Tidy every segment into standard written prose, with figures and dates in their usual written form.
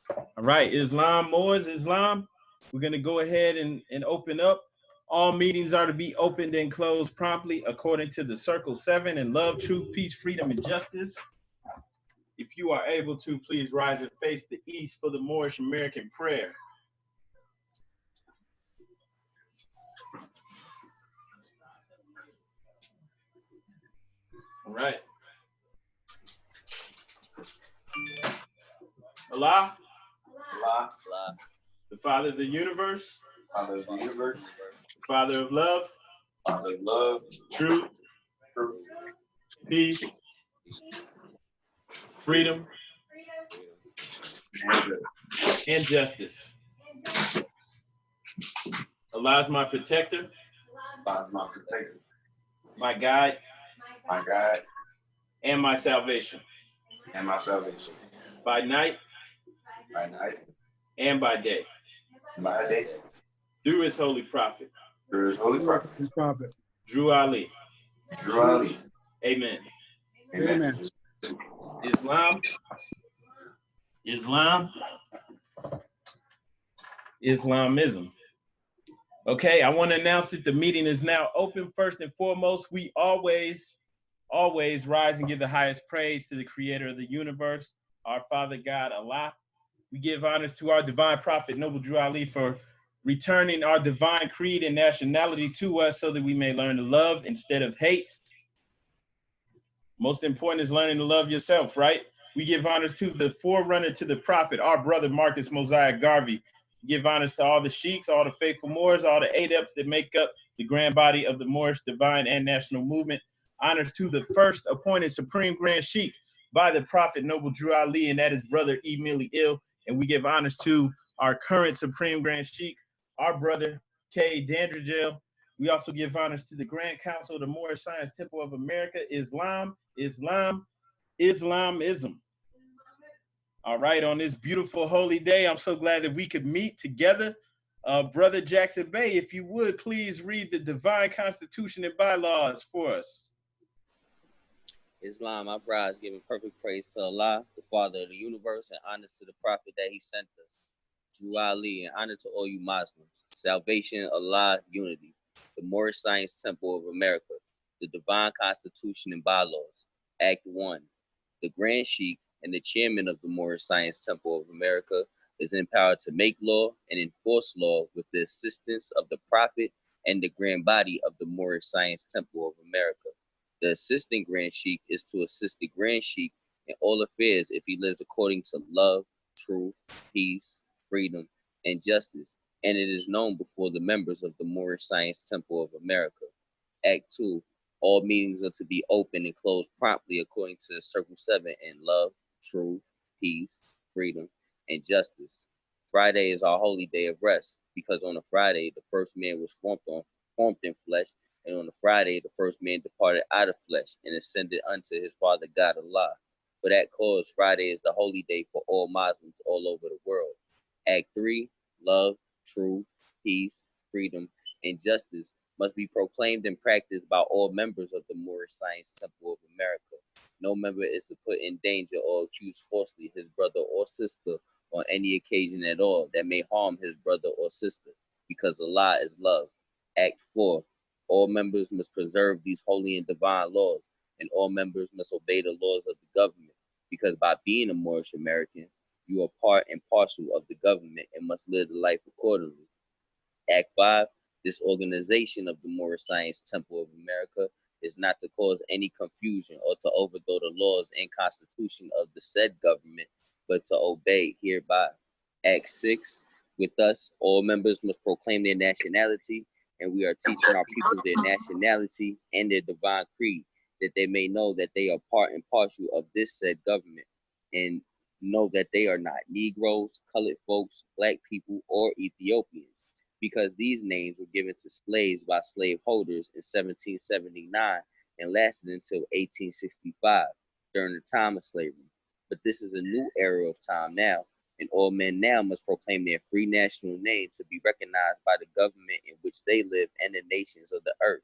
All right, Islam, Moors, Islam. We're going to go ahead and open up. All meetings are to be opened and closed promptly according to the Circle 7 in love, truth, peace, freedom, and justice. If you are able to, please rise and face the east for the Moorish American prayer. All right. Allah, Allah, the Father of the universe, Father of the universe, the Father of love, Father of love, truth, truth, peace, freedom, and justice. Allah is my protector, Allah is my protector, my guide, my guide, and my salvation. and my salvation. By night By night, and by day. by day, Through his holy prophet, through his holy prophet, Drew Ali. Drew Ali. Amen. Amen. Islamism. Okay, I want to announce that the meeting is now open. First and foremost, we always rise and give the highest praise to the creator of the universe, our Father God, Allah. We give honors to our divine prophet, Noble Drew Ali, for returning our divine creed and nationality to us so that we may learn to love instead of hate. Most important is learning to love yourself, right? We give honors to the forerunner to the prophet, our brother Marcus Mosiah Garvey. We give honors to all the sheiks, all the faithful Moors, all the adepts that make up the grand body of the Moorish divine and national movement. Honors to the first appointed Supreme Grand Sheikh by the prophet Noble Drew Ali, and that is brother Emily Ill. And we give honors to our current Supreme Grand Sheikh, our brother K. Dandridgel. We also give honors to the Grand Council of the Moorish Science Temple of America, Islamism. All right, on this beautiful holy day, I'm so glad that we could meet together. Brother Jackson Bey, if you would, please read the divine constitution and bylaws for us. Islam, I rise, giving perfect praise to Allah, the Father of the universe, and honors to the prophet that he sent us. Drew Ali, and honor to all you Muslims. Salvation, Allah, unity. The Moorish Science Temple of America. The divine constitution and bylaws. Act 1. The Grand Sheikh and the chairman of the Moorish Science Temple of America is empowered to make law and enforce law with the assistance of the prophet and the grand body of the Moorish Science Temple of America. The assistant Grand Sheikh is to assist the Grand Sheikh in all affairs if he lives according to love, truth, peace, freedom, and justice, and it is known before the members of the Moorish Science Temple of America. Act 2. All meetings are to be open and closed promptly according to Circle 7 in love, truth, peace, freedom, and justice. Friday is our holy day of rest, because on a Friday, the first man was formed in flesh, and on the Friday, the first man departed out of flesh and ascended unto his Father God Allah. For that cause, Friday is the holy day for all Muslims all over the world. Act 3, love, truth, peace, freedom, and justice must be proclaimed and practiced by all members of the Moorish Science Temple of America. No member is to put in danger or accuse falsely his brother or sister on any occasion at all that may harm his brother or sister, because Allah is love. Act 4. All members must preserve these holy and divine laws, and all members must obey the laws of the government, because by being a Moorish American, you are part and parcel of the government and must live the life accordingly. Act 5. This organization of the Moorish Science Temple of America is not to cause any confusion or to overthrow the laws and constitution of the said government, but to obey hereby. Act 6. With us, all members must proclaim their nationality, and we are teaching our people their nationality and their divine creed, that they may know that they are part and parcel of this said government, and know that they are not Negroes, colored folks, black people, or Ethiopians, because these names were given to slaves by slaveholders in 1779 and lasted until 1865, during the time of slavery. But this is a new era of time now, and all men now must proclaim their free national name to be recognized by the government in which they live and the nations of the earth.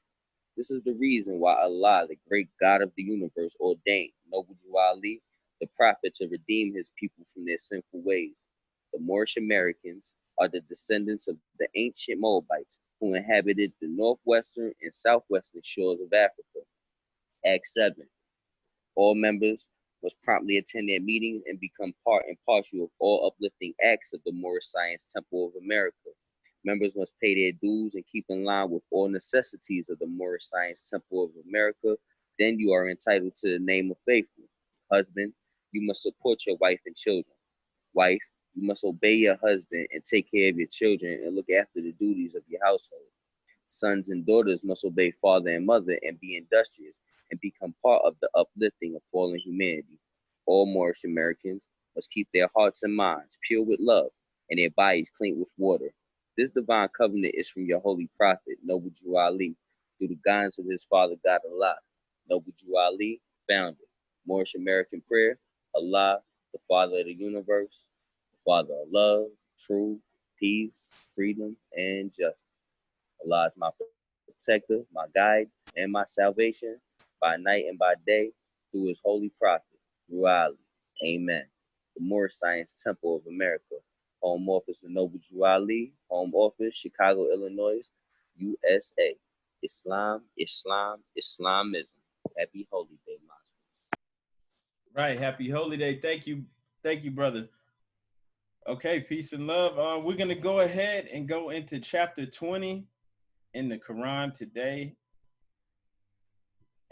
This is the reason why Allah, the great God of the universe, ordained Noble Drew Ali, the prophet, to redeem his people from their sinful ways. The Moorish Americans are the descendants of the ancient Moabites who inhabited the northwestern and southwestern shores of Africa. Act 7. All members must promptly attend their meetings and become part and parcel of all uplifting acts of the Moorish Science Temple of America. Members must pay their dues and keep in line with all necessities of the Moorish Science Temple of America. Then you are entitled to the name of faithful. Husband, you must support your wife and children. Wife, you must obey your husband and take care of your children and look after the duties of your household. Sons and daughters must obey father and mother and be industrious and become part of the uplifting of fallen humanity. All Moorish Americans must keep their hearts and minds pure with love and their bodies clean with water. This divine covenant is from your holy prophet, Noble Drew Ali, through the guidance of his father, God Allah. Noble Drew Ali, founder. Moorish American prayer, Allah, the Father of the universe, the Father of love, truth, peace, freedom, and justice. Allah is my protector, my guide, and my salvation by night and by day through his holy prophet, Drew Ali. Amen. The Moorish Science Temple of America. Home office of Noble Drew Ali. Home office, Chicago, Illinois, USA. Islam, Islam, Islamism. Happy Holy Day, Muslims. Right. Happy Holy Day. Thank you. Thank you, brother. Okay. Peace and love. We're going to go ahead and go into chapter 20 in the Quran today.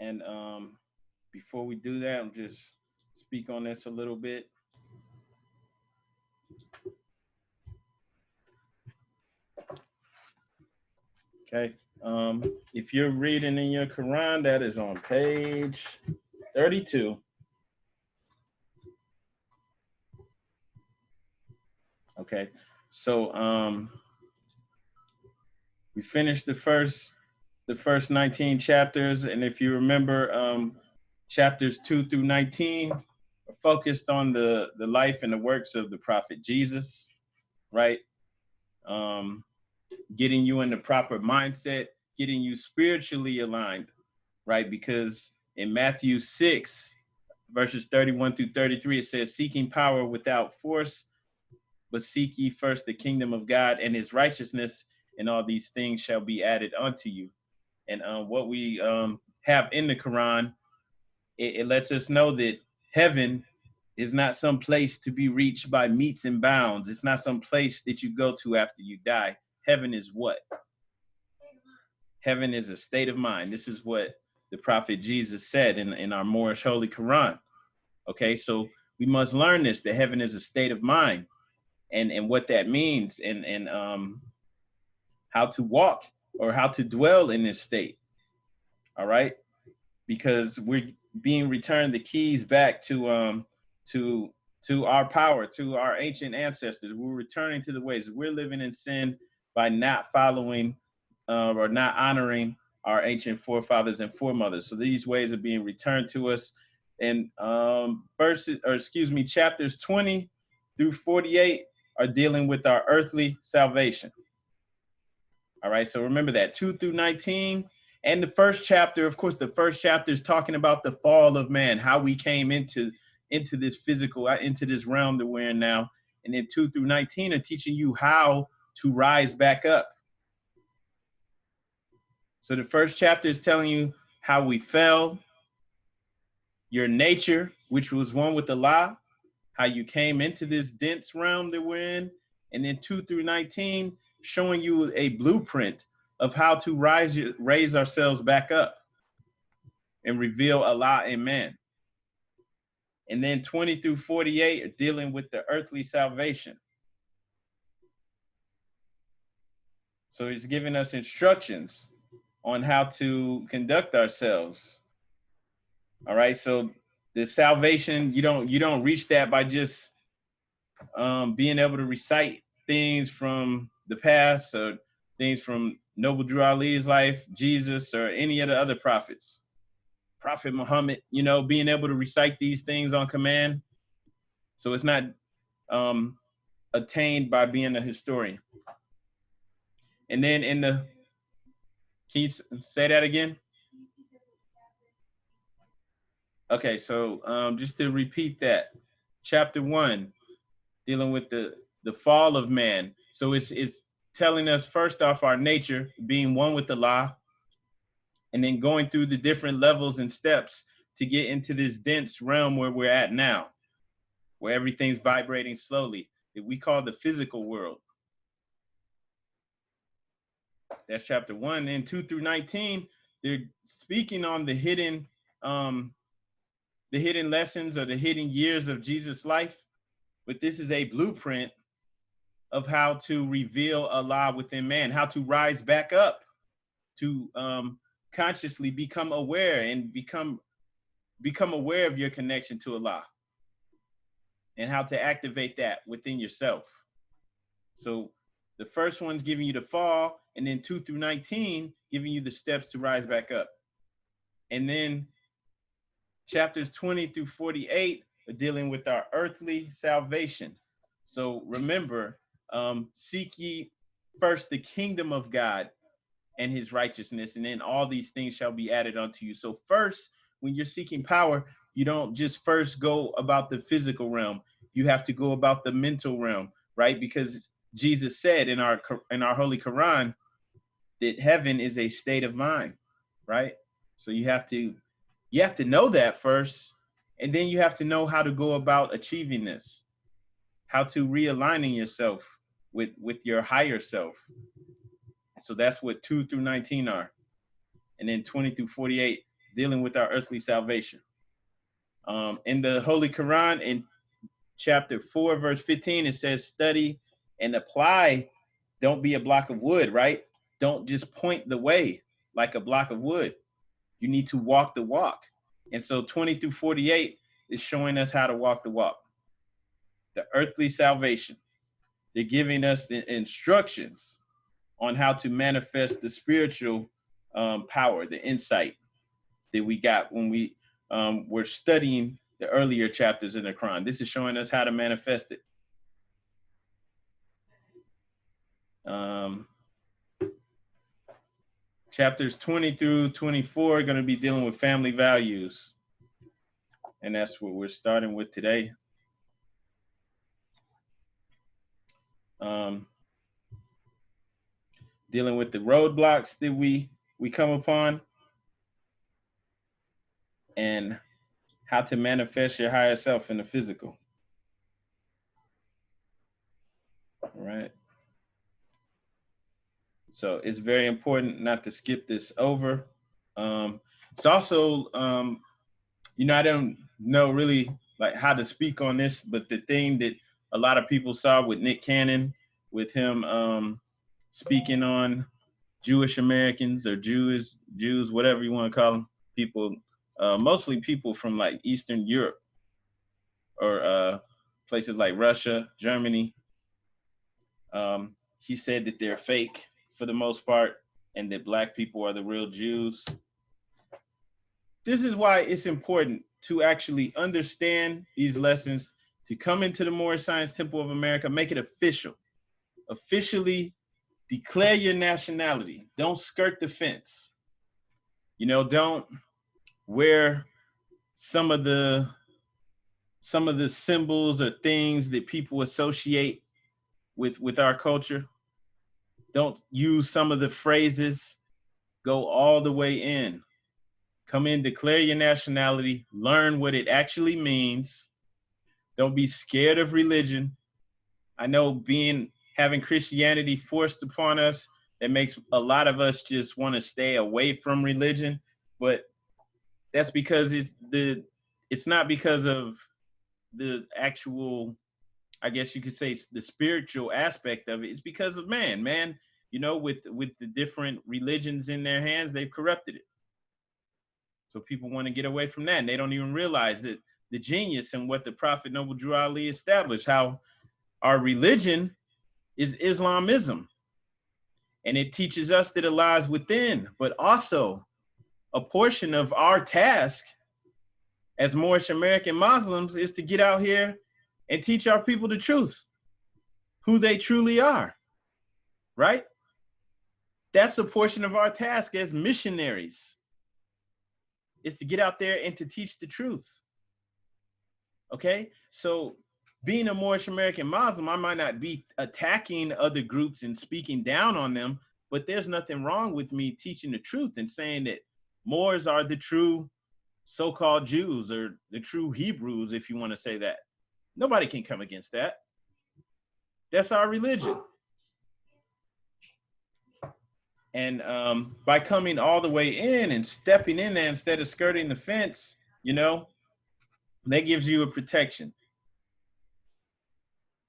And before we do that, I'll just speak on this a little bit. Okay. If you're reading in your Quran, that is on page 32. Okay. So we finished the first 19 chapters, and if you remember, chapters 2 through 19 are focused on the life and the works of the prophet Jesus, right? Getting you in the proper mindset, getting you spiritually aligned, right? Because in Matthew 6, verses 31 through 33, it says, seeking power without force, but seek ye first the kingdom of God and his righteousness, and all these things shall be added unto you. And what we have in the Quran, it lets us know that heaven is not some place to be reached by metes and bounds. It's not some place that you go to after you die. Heaven is what? Heaven is a state of mind. This is what the prophet Jesus said in our Moorish Holy Koran. Okay, so we must learn this, that heaven is a state of mind, and what that means, and how to walk or how to dwell in this state. All right, because we're being returned the keys back to our power, to our ancient ancestors. We're returning to the ways. We're living in sin by not following or not honoring our ancient forefathers and foremothers. So these ways are being returned to us. And chapters 20 through 48 are dealing with our earthly salvation. All right, so remember that 2 through 19. And the first chapter, of course, the first chapter is talking about the fall of man, how we came into this physical, into this realm that we're in now. And then 2 through 19 are teaching you how to rise back up. So the first chapter is telling you how we fell, your nature, which was one with Allah, how you came into this dense realm that we're in. And then 2 through 19, showing you a blueprint of how to raise ourselves back up and reveal Allah and man. And then 20 through 48 are dealing with the earthly salvation. So he's giving us instructions on how to conduct ourselves. All right, so the salvation, you don't reach that by just being able to recite things from the past or things from Noble Drew Ali's life, Jesus, or any of the other prophets. Prophet Muhammad, being able to recite these things on command. So it's not attained by being a historian. And then can you say that again? Okay, so just to repeat that, chapter 1, dealing with the the fall of man. So it's telling us first off our nature, being one with Allah, and then going through the different levels and steps to get into this dense realm where we're at now, where everything's vibrating slowly, that we call the physical world. That's chapter 1. And 2 through 19, they're speaking on the hidden lessons or the hidden years of Jesus' life. But this is a blueprint of how to reveal Allah within man, how to rise back up, to consciously become aware and become aware of your connection to Allah, and how to activate that within yourself. So the first one's giving you the fall, and then 2 through 19 giving you the steps to rise back up. And then chapters 20 through 48 are dealing with our earthly salvation. So remember, seek ye first the kingdom of God and his righteousness, and then all these things shall be added unto you. So first, when you're seeking power, you don't just first go about the physical realm. You have to go about the mental realm, right? Because Jesus said in our Holy Koran that heaven is a state of mind, right? So you have to know that first, and then you have to know how to go about achieving this, how to realigning yourself with your higher self. So that's what 2 through 19 are. And then 20 through 48, dealing with our earthly salvation. In the Holy Koran, in chapter 4, verse 15, it says, study and apply. Don't be a block of wood, right? Don't just point the way like a block of wood. You need to walk the walk. And so 20 through 48 is showing us how to walk the walk. The earthly salvation. They're giving us the instructions on how to manifest the spiritual power, the insight that we got when we were studying the earlier chapters in the Quran. This is showing us how to manifest it. Chapters 20 through 24 are going to be dealing with family values. And that's what we're starting with today. Dealing with the roadblocks that we come upon, and how to manifest your higher self in the physical. All right. So it's very important not to skip this over. It's also, I don't know really like how to speak on this, but the thing that a lot of people saw with Nick Cannon, with him speaking on Jewish Americans or Jews, whatever you want to call them, people, mostly people from like Eastern Europe or places like Russia, Germany. He said that they're fake for the most part, and that Black people are the real Jews. This is why it's important to actually understand these lessons, to come into the Moorish Science Temple of America, make it official. Officially declare your nationality. Don't skirt the fence. Don't wear some of the symbols or things that people associate with our culture. Don't use some of the phrases. Go all the way in. Come in, declare your nationality, learn what it actually means. Don't be scared of religion. I know having Christianity forced upon us, that makes a lot of us just want to stay away from religion, but that's because it's not because of the actual, I guess you could say, the spiritual aspect of it. It's because of man, with the different religions in their hands, they've corrupted it. So people want to get away from that, and they don't even realize that the genius and what the Prophet Noble Drew Ali established, how our religion is Islamism. And it teaches us that it lies within, but also a portion of our task as Moorish American Muslims is to get out here and teach our people the truth, who they truly are, right? That's a portion of our task as missionaries, is to get out there and to teach the truth. Okay, so being a Moorish American Muslim, I might not be attacking other groups and speaking down on them, but there's nothing wrong with me teaching the truth and saying that Moors are the true so-called Jews, or the true Hebrews, if you want to say that. Nobody can come against that. That's our religion. And by coming all the way in and stepping in there instead of skirting the fence, you know, that gives you a protection.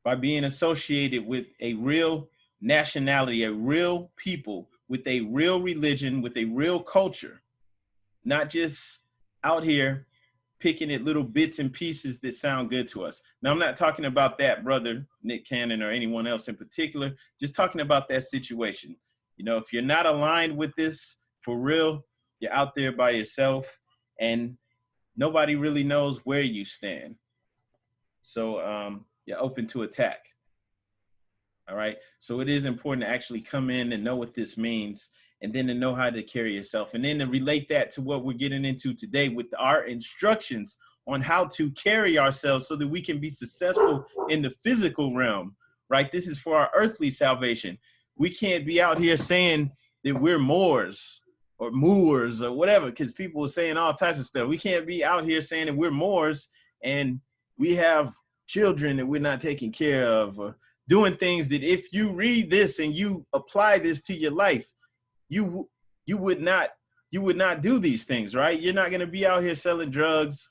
By being associated with a real nationality, a real people, with a real religion, with a real culture, not just out here picking at little bits and pieces that sound good to us. Now, I'm not talking about that, brother Nick Cannon, or anyone else in particular, just talking about that situation. You know, if you're not aligned with this for real, you're out there by yourself and nobody really knows where you stand. So you're open to attack. All right. So it is important to actually come in and know what this means, and then to know how to carry yourself, and then to relate that to what we're getting into today with our instructions on how to carry ourselves so that we can be successful in the physical realm, right? This is for our earthly salvation. We can't be out here saying that we're Moors or Moors or whatever, because people are saying all types of stuff. We can't be out here saying that we're Moors and we have children that we're not taking care of, or doing things that if you read this and you apply this to your life, you would not do these things, right? You're not going to be out here selling drugs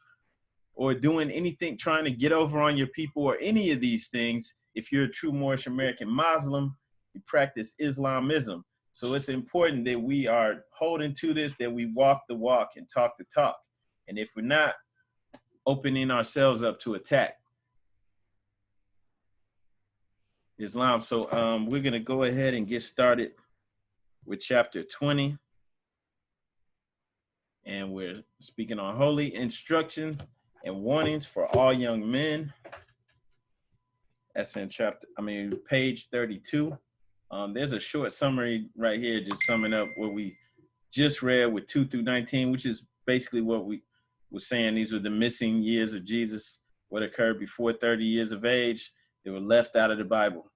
or doing anything trying to get over on your people or any of these things. If you're a true Moorish American Muslim, you practice Islamism. So it's important that we are holding to this, that we walk the walk and talk the talk. And if we're not, opening ourselves up to attack Islam. So we're going to go ahead and get started with chapter 20. And we're speaking on holy instructions and warnings for all young men. That's in page 32. There's a short summary right here, just summing up what we just read with 2 through 19, which is basically what we were saying. These were the missing years of Jesus, what occurred before 30 years of age. They were left out of the Bible,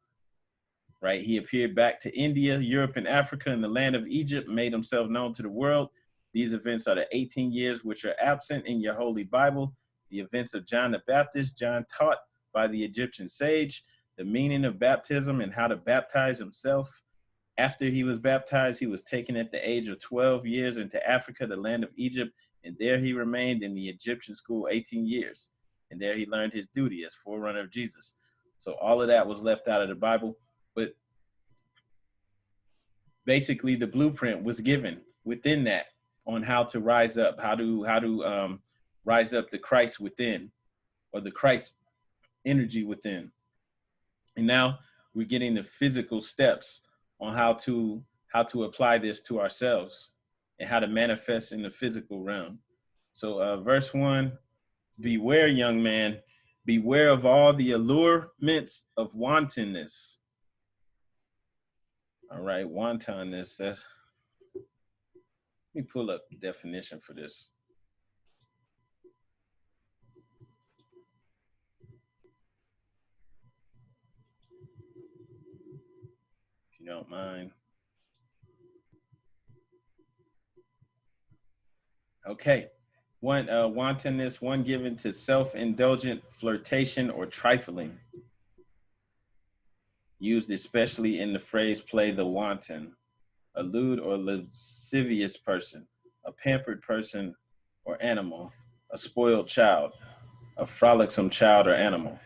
right? He appeared back to India, Europe, and Africa, and the land of Egypt, made himself known to the world. These events are the 18 years which are absent in your holy Bible. The events of John the Baptist, John taught by the Egyptian sage, the meaning of baptism and how to baptize himself. After he was baptized, he was taken at the age of 12 years into Africa, the land of Egypt, and there he remained in the Egyptian school 18 years. And there he learned his duty as forerunner of Jesus. So all of that was left out of the Bible, but basically the blueprint was given within that on how to rise up, how to rise up the Christ within, or the Christ energy within. And now we're getting the physical steps on how to apply this to ourselves and how to manifest in the physical realm. So verse 1, beware, young man, beware of all the allurements of wantonness. All right, wantonness. Let me pull up the definition for this. If you don't mind. Okay. Wantonness, one given to self-indulgent flirtation or trifling. Used especially in the phrase play the wanton, a lewd or lascivious person, a pampered person or animal, a spoiled child, a frolicsome child or animal.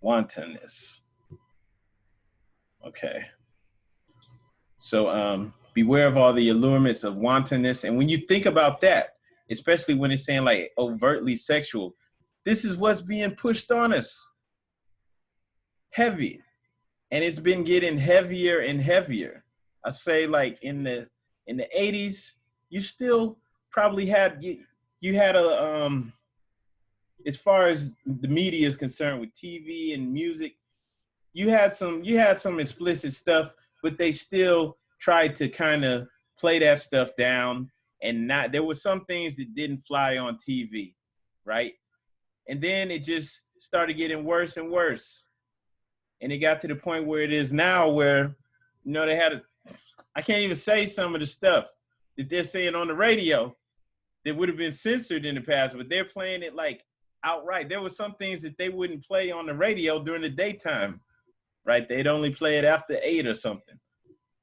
Wantonness. Okay. So beware of all the allurements of wantonness. And when you think about that, especially when it's saying like overtly sexual, this is what's being pushed on us. Heavy. And it's been getting heavier and heavier. I say like in the 80s, you still probably had, you had a, as far as the media is concerned with TV and music, you had some explicit stuff, but they still tried to kind of play that stuff down, and there were some things that didn't fly on TV, right? And then it just started getting worse and worse. And it got to the point where it is now where, you know, I can't even say some of the stuff that they're saying on the radio that would have been censored in the past, but they're playing it like outright. There were some things that they wouldn't play on the radio during the daytime, right? They'd only play it after 8 or something.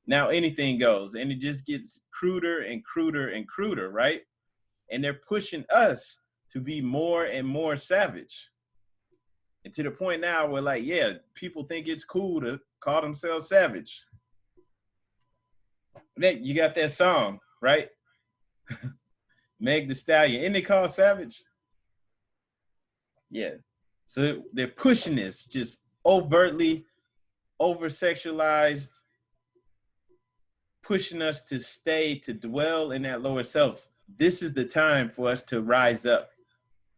Now anything goes, and it just gets cruder and cruder and cruder, right? And they're pushing us to be more and more savage. And to the point now where, like, yeah, people think it's cool to call themselves savage. Then you got that song, right? Meg the Stallion. Isn't it called Savage? Yeah. So they're pushing this, just overtly over-sexualized, pushing us to dwell in that lower self. This is the time for us to rise up.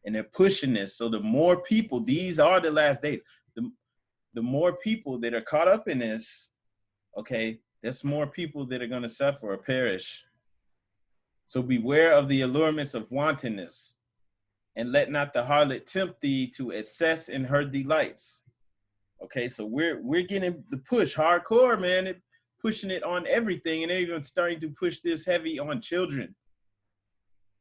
And they're pushing this. So the more people, these are the last days. The more people that are caught up in this, okay, there's more people that are going to suffer or perish. So beware of the allurements of wantonness, and let not the harlot tempt thee to excess in her delights. Okay, so we're getting the push hardcore, man. It pushing it on everything, and they're even starting to push this heavy on children.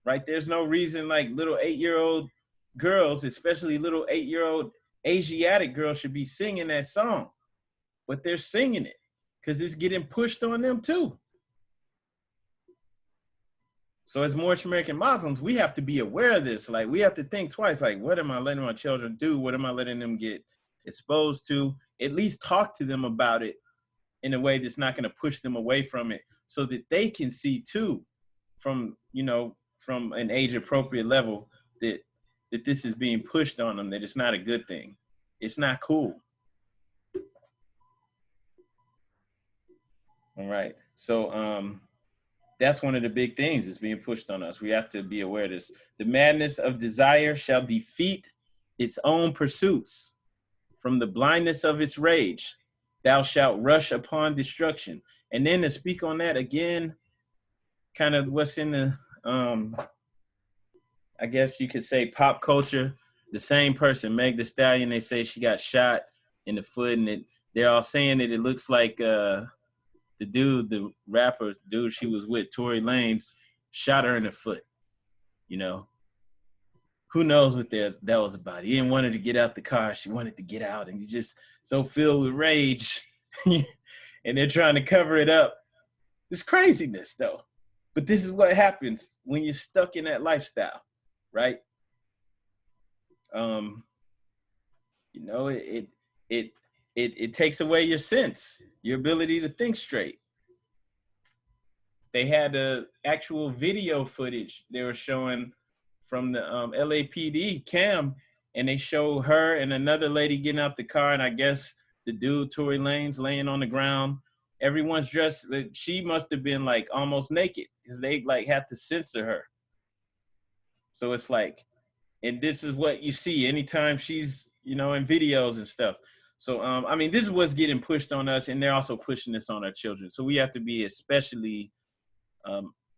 Right? There's no reason like little 8-year-old girls, especially little 8-year-old Asiatic girls, should be singing that song, but they're singing it because it's getting pushed on them too. So as Moorish American Muslims, we have to be aware of this. Like, we have to think twice, like, what am I letting my children do? What am I letting them get exposed to? At least talk to them about it in a way that's not going to push them away from it, so that they can see too, from, you know, from an age appropriate level, that this is being pushed on them, that it's not a good thing. It's not cool. All right. So that's one of the big things that's being pushed on us. We have to be aware of this. The madness of desire shall defeat its own pursuits. From the blindness of its rage, thou shalt rush upon destruction. And then to speak on that again, kind of what's in the, I guess you could say pop culture, the same person, Meg the Stallion, they say she got shot in the foot, and they're all saying that it looks like the rapper dude she was with, Tory Lanez, shot her in the foot. You know, who knows what that was about? He didn't want her to get out the car. She wanted to get out, and he's just so filled with rage. And they're trying to cover it up. It's craziness, though. But this is what happens when you're stuck in that lifestyle, right? You know, it takes away your sense, your ability to think straight. They had actual video footage they were showing from the LAPD cam, and they show her and another lady getting out the car, and I guess the dude, Tory Lanez, laying on the ground. Everyone's dressed. She must have been like almost naked because they like had to censor her. So it's like, and this is what you see anytime she's, you know, in videos and stuff. So, I mean, this is what's getting pushed on us, and they're also pushing this on our children. So we have to be especially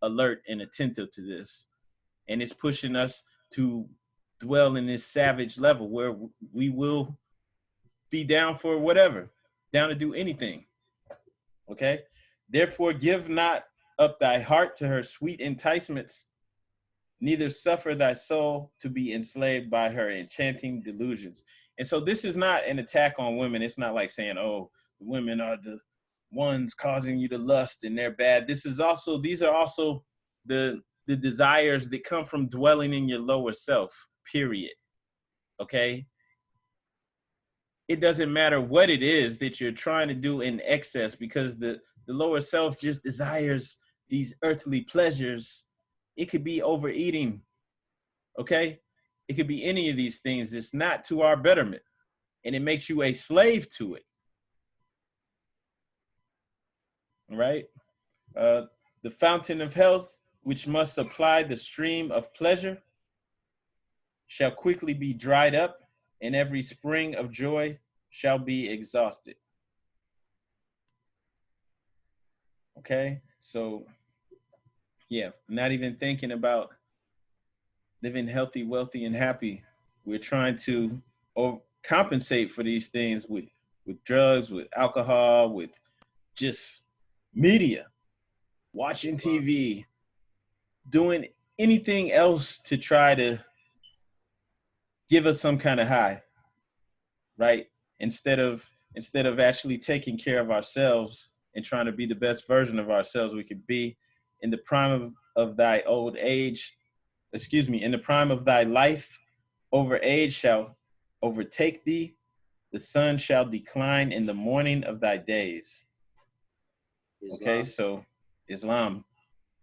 alert and attentive to this. And it's pushing us to dwell in this savage level where we will be down for whatever, down to do anything. Okay? Therefore, give not up thy heart to her sweet enticements, neither suffer thy soul to be enslaved by her enchanting delusions. And so this is not an attack on women. It's not like saying, oh, the women are the ones causing you to lust and they're bad. These are also the desires that come from dwelling in your lower self, period. Okay? It doesn't matter what it is that you're trying to do in excess, because the lower self just desires these earthly pleasures. It could be overeating, okay? It could be any of these things. It's not to our betterment, and it makes you a slave to it, all right? The fountain of health, which must supply the stream of pleasure, shall quickly be dried up, and every spring of joy shall be exhausted. Okay, so yeah, not even thinking about living healthy, wealthy, and happy we're trying to compensate for these things with drugs, with alcohol, with just media, watching TV, doing anything else to try to give us some kind of high, right? Instead of actually taking care of ourselves and trying to be the best version of ourselves we could be in the prime of thy old age, in the prime of thy life, over age shall overtake thee, the sun shall decline in the morning of thy days. Islam. Okay, so Islam.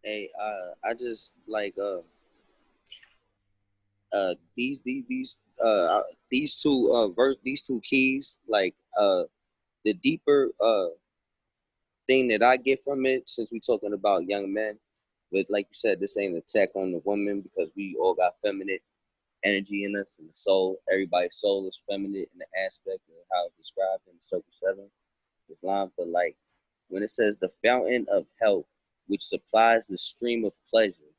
Hey, I just like these two keys, like the deeper thing that I get from it, since we're talking about young men, but like you said, this ain't an attack on the women, because we all got feminine energy in us and the soul. Everybody's soul is feminine in the aspect of how it's described in Circle 7, Islam. But like when it says the fountain of health, which supplies the stream of pleasure,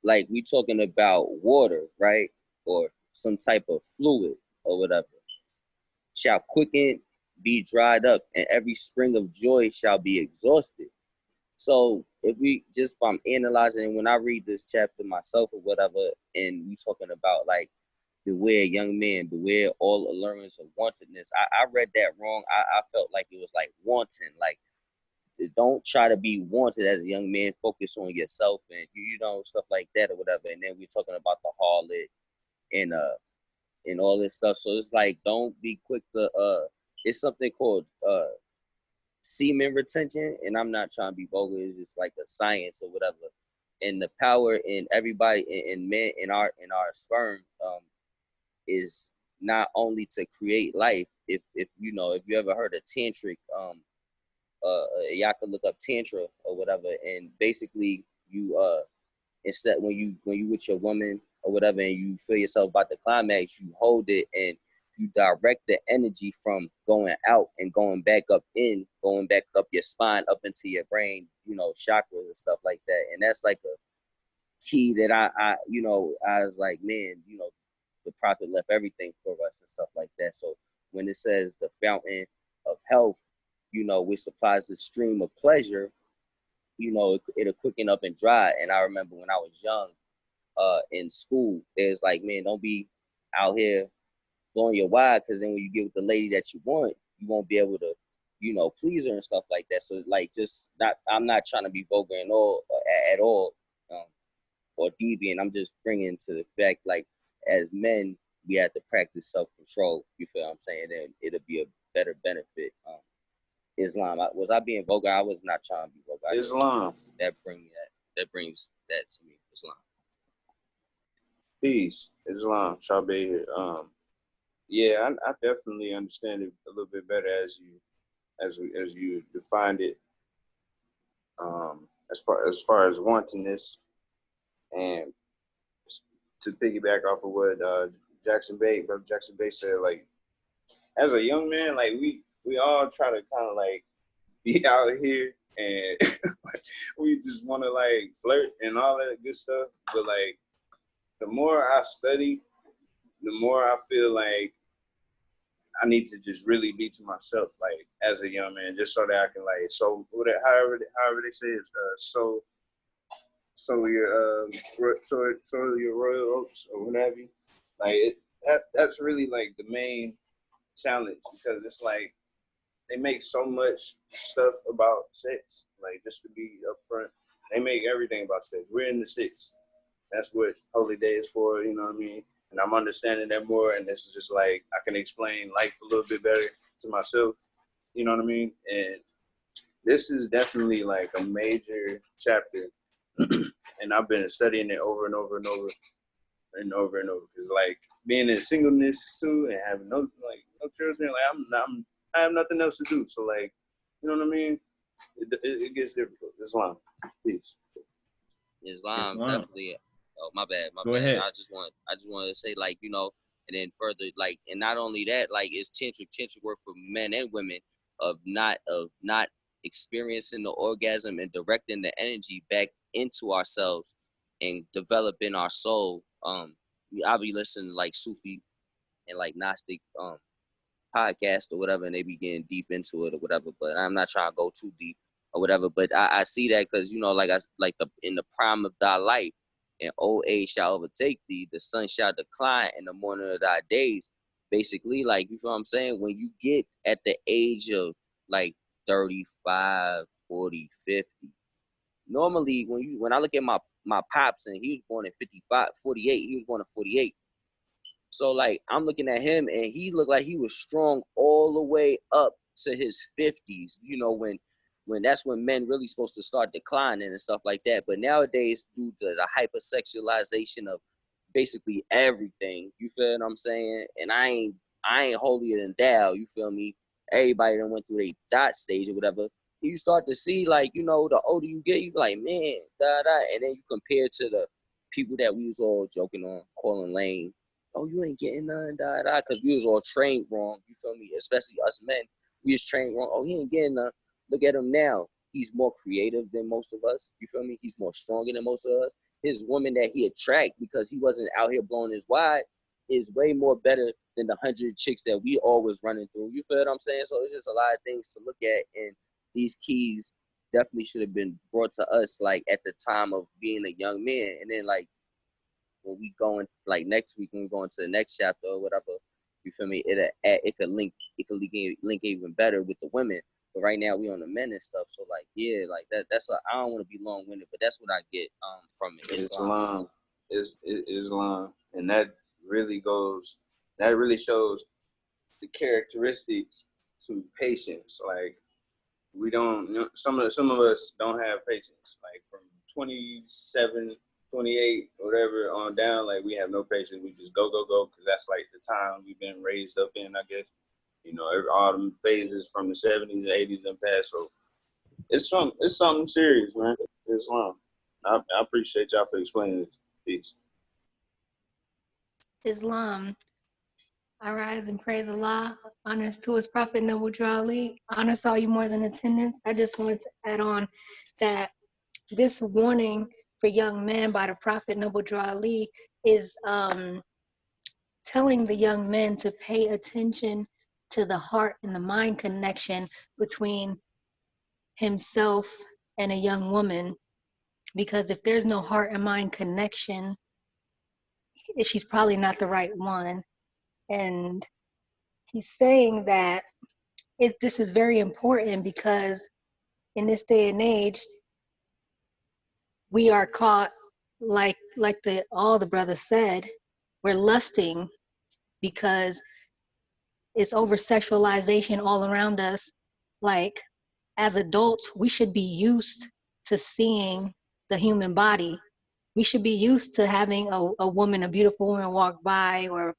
like we talking about water, right? Or some type of fluid or whatever, shall quicken, be dried up, and every spring of joy shall be exhausted. So if I'm analyzing, when I read this chapter myself or whatever, and we talking about like beware young men, beware all allurements of wantonness. I read that wrong. I felt like it was like wanton, like don't try to be wanted as a young man. Focus on yourself and you know, stuff like that or whatever. And then we're talking about the harlot and all this stuff. So it's like don't be quick to it's something called semen retention, and I'm not trying to be vulgar. It's just like a science or whatever. And the power in everybody in men in our sperm is not only to create life. If you know, if you ever heard of tantric, y'all can look up tantra or whatever, and basically you instead when you with your woman or whatever, and you feel yourself about the climax, you hold it and you direct the energy from going out and going back up your spine, up into your brain, you know, chakras and stuff like that. And that's like a key that I you know, I was like, man, you know, the prophet left everything for us and stuff like that. So when it says the fountain of health, you know, which supplies the stream of pleasure, you know, it'll quicken up and dry. And I remember when I was young, in school, there's like, man, don't be out here blowing your wad, because then when you get with the lady that you want, you won't be able to, you know, please her and stuff like that. So like, just not, I'm not trying to be vulgar and all at all, or deviant. I'm just bringing to the fact, like, as men, we have to practice self-control. You feel what I'm saying? And it'll be a better benefit. Islam. Was I being vulgar? I was not trying to be vulgar. Islam. That brings that to me. Islam. Peace. Islam. Shabbat here. Yeah, I definitely understand it a little bit better as you defined it. As far as wantonness, and to piggyback off of what Brother Jackson Bay said, like, as a young man, like we all try to kind of like be out here and we just want to like flirt and all that good stuff. But like, the more I study, the more I feel like I need to just really be to myself, like as a young man, just so that I can like however they say it, sow your royal oats or what have you. Like that's really like the main challenge, because it's like they make so much stuff about sex. Like, just to be upfront, they make everything about sex. We're in the 6th. That's what Holy Day is for, you know what I mean? And I'm understanding that more, and this is just like, I can explain life a little bit better to myself, you know what I mean? And this is definitely like a major chapter, and I've been studying it over and over and over and over and over. Because like being in singleness too, and having no children, like I have nothing else to do. So like, you know what I mean? It gets difficult. Islam, peace. Islam definitely. Oh, my bad. Go ahead. I just wanted to say, like, you know, and then further, like, and not only that, like, it's tantric work for men and women of not experiencing the orgasm and directing the energy back into ourselves and developing our soul, I'll be listening to like Sufi and like Gnostic podcast or whatever, and they be getting deep into it or whatever. But I'm not trying to go too deep or whatever. But I see that because, you know, like in the prime of thy life, and old age shall overtake thee, the sun shall decline in the morning of thy days. Basically, like, you feel what I'm saying? When you get at the age of like 35, 40, 50, normally when I look at my pops, and he was born in 55, 48, he was born in 48. So like I'm looking at him, and he looked like he was strong all the way up to his 50s, you know, when that's when men really supposed to start declining and stuff like that. But nowadays, due to the hypersexualization of basically everything, you feel what I'm saying? And I ain't holier than thou, you feel me? Everybody that went through a dot stage or whatever, you start to see, like, you know, the older you get, you be like, man, and then you compare to the people that we was all joking on, calling lame. Oh, you ain't getting none, because we was all trained wrong, you feel me? Especially us men, we was trained wrong. Oh, he ain't getting none. Look at him now. He's more creative than most of us, you feel me? He's more stronger than most of us. His woman that he attract, because he wasn't out here blowing his wide, is way more better than the 100 chicks that we always running through. You feel what I'm saying? So it's just a lot of things to look at, and these keys definitely should have been brought to us like at the time of being a young man. And then like when we go into like next week, when we go into the next chapter or whatever, you feel me? It could link even better with the women. But right now we on the men and stuff. So like, yeah, like that's I don't want to be long winded, but that's what I get from it. Islam is Islam, and that really shows the characteristics to patience. Like we don't, you know, some of us don't have patience. Like from 27, 28, whatever on down, like we have no patience. We just go because that's like the time we've been raised up in, I guess. You know, all the phases from the 70s and 80s and past. So it's something serious, man. Islam. I appreciate y'all for explaining this. Peace. Islam. I rise and praise Allah. Honors to his prophet Noble Ali. Honors to all you more than attendance. I just wanted to add on that this warning for young men by the prophet Noble Ali is telling the young men to pay attention to the heart and the mind connection between himself and a young woman, because if there's no heart and mind connection, she's probably not the right one. And he's saying that this is very important because in this day and age, we are caught, like all the brothers said, we're lusting because it's over sexualization all around us. Like as adults, we should be used to seeing the human body. We should be used to having a woman, a beautiful woman walk by, or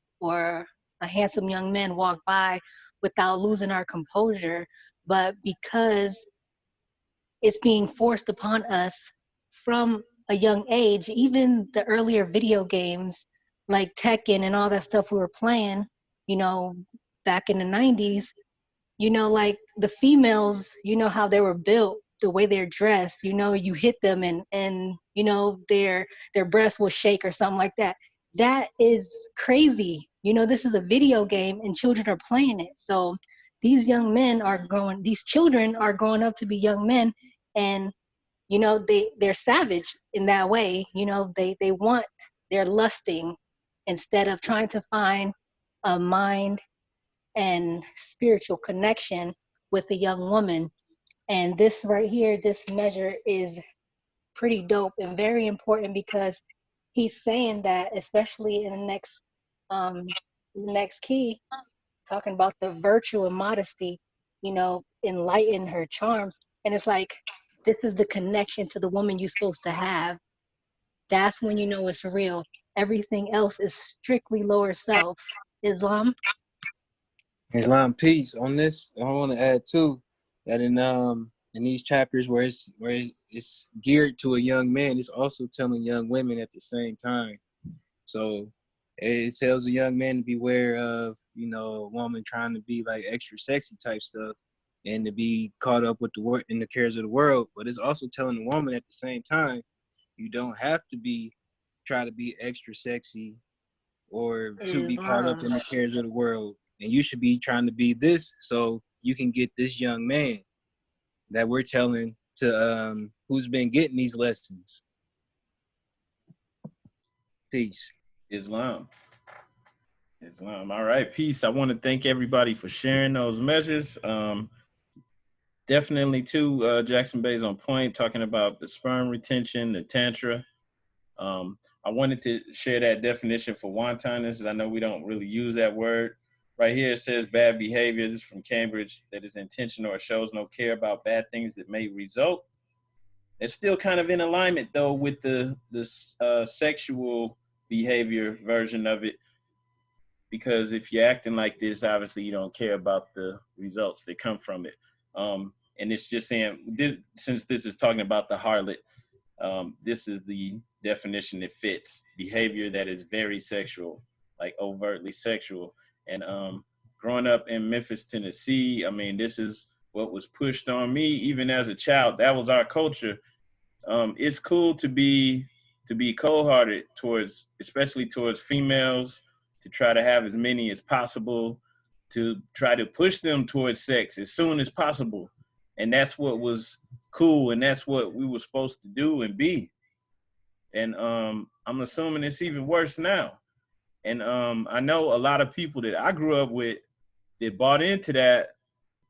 a handsome young man walk by without losing our composure. But because it's being forced upon us from a young age, even the earlier video games like Tekken and all that stuff we were playing, you know, back in the 90s, you know, like the females, you know how they were built, the way they're dressed, you know, you hit them and you know, their breasts will shake or something like that. That is crazy. You know, this is a video game and children are playing it. So these children are growing up to be young men, and you know, they're savage in that way. You know, they're lusting instead of trying to find a mind and spiritual connection with a young woman. And this right here, this measure is pretty dope and very important because he's saying that, especially in the next key, talking about the virtue and modesty, you know, enlighten her charms. And it's like, this is the connection to the woman you're supposed to have. That's when you know it's real. Everything else is strictly lower self. Islam. Peace. On this, I want to add too that in these chapters where it's geared to a young man, it's also telling young women at the same time. So it tells a young man to beware of, you know, a woman trying to be like extra sexy type stuff and to be caught up with in the cares of the world. But it's also telling the woman at the same time, you don't have to try to be extra sexy or to be caught up in the cares of the world. And you should be trying to be this so you can get this young man that we're telling to who's been getting these lessons. Peace. Islam. All right, peace. I want to thank everybody for sharing those measures. Definitely too, Jackson Bay's on point, talking about the sperm retention, the tantra. I wanted to share that definition for wantonness. I know we don't really use that word. Right here it says bad behavior. This is from Cambridge, that is intentional or shows no care about bad things that may result. It's still kind of in alignment though with the sexual behavior version of it, because if you're acting like this, obviously you don't care about the results that come from it. And it's just saying, since this is talking about the harlot, this is the definition that fits: behavior that is very sexual, like overtly sexual. And growing up in Memphis, Tennessee, I mean, this is what was pushed on me even as a child. That was our culture. It's cool to be cold-hearted towards, especially towards females, to try to have as many as possible, to try to push them towards sex as soon as possible. And that's what was cool, and that's what we were supposed to do and be. And I'm assuming it's even worse now. And I know a lot of people that I grew up with that bought into that.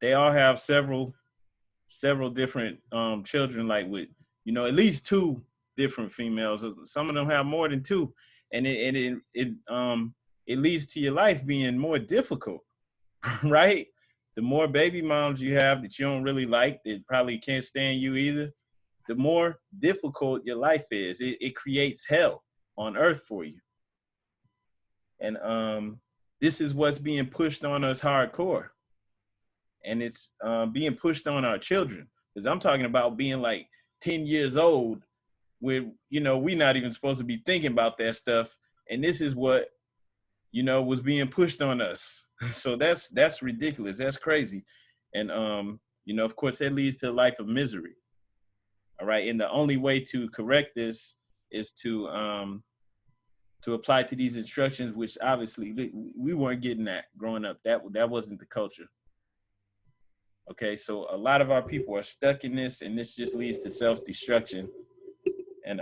They all have several different children, like with, you know, at least 2 different females. Some of them have more than 2, and it leads to your life being more difficult, right? The more baby moms you have that you don't really like, that probably can't stand you either, the more difficult your life is. It creates hell on earth for you. And this is what's being pushed on us hardcore. And it's being pushed on our children. Because I'm talking about being like 10 years old, where, you know, we're not even supposed to be thinking about that stuff. And this is what, you know, was being pushed on us. So that's ridiculous. That's crazy. And, you know, of course, that leads to a life of misery. All right. And the only way to correct this is to apply to these instructions, which obviously we weren't getting that growing up. That wasn't the culture. Okay. So a lot of our people are stuck in this, and this just leads to self-destruction. And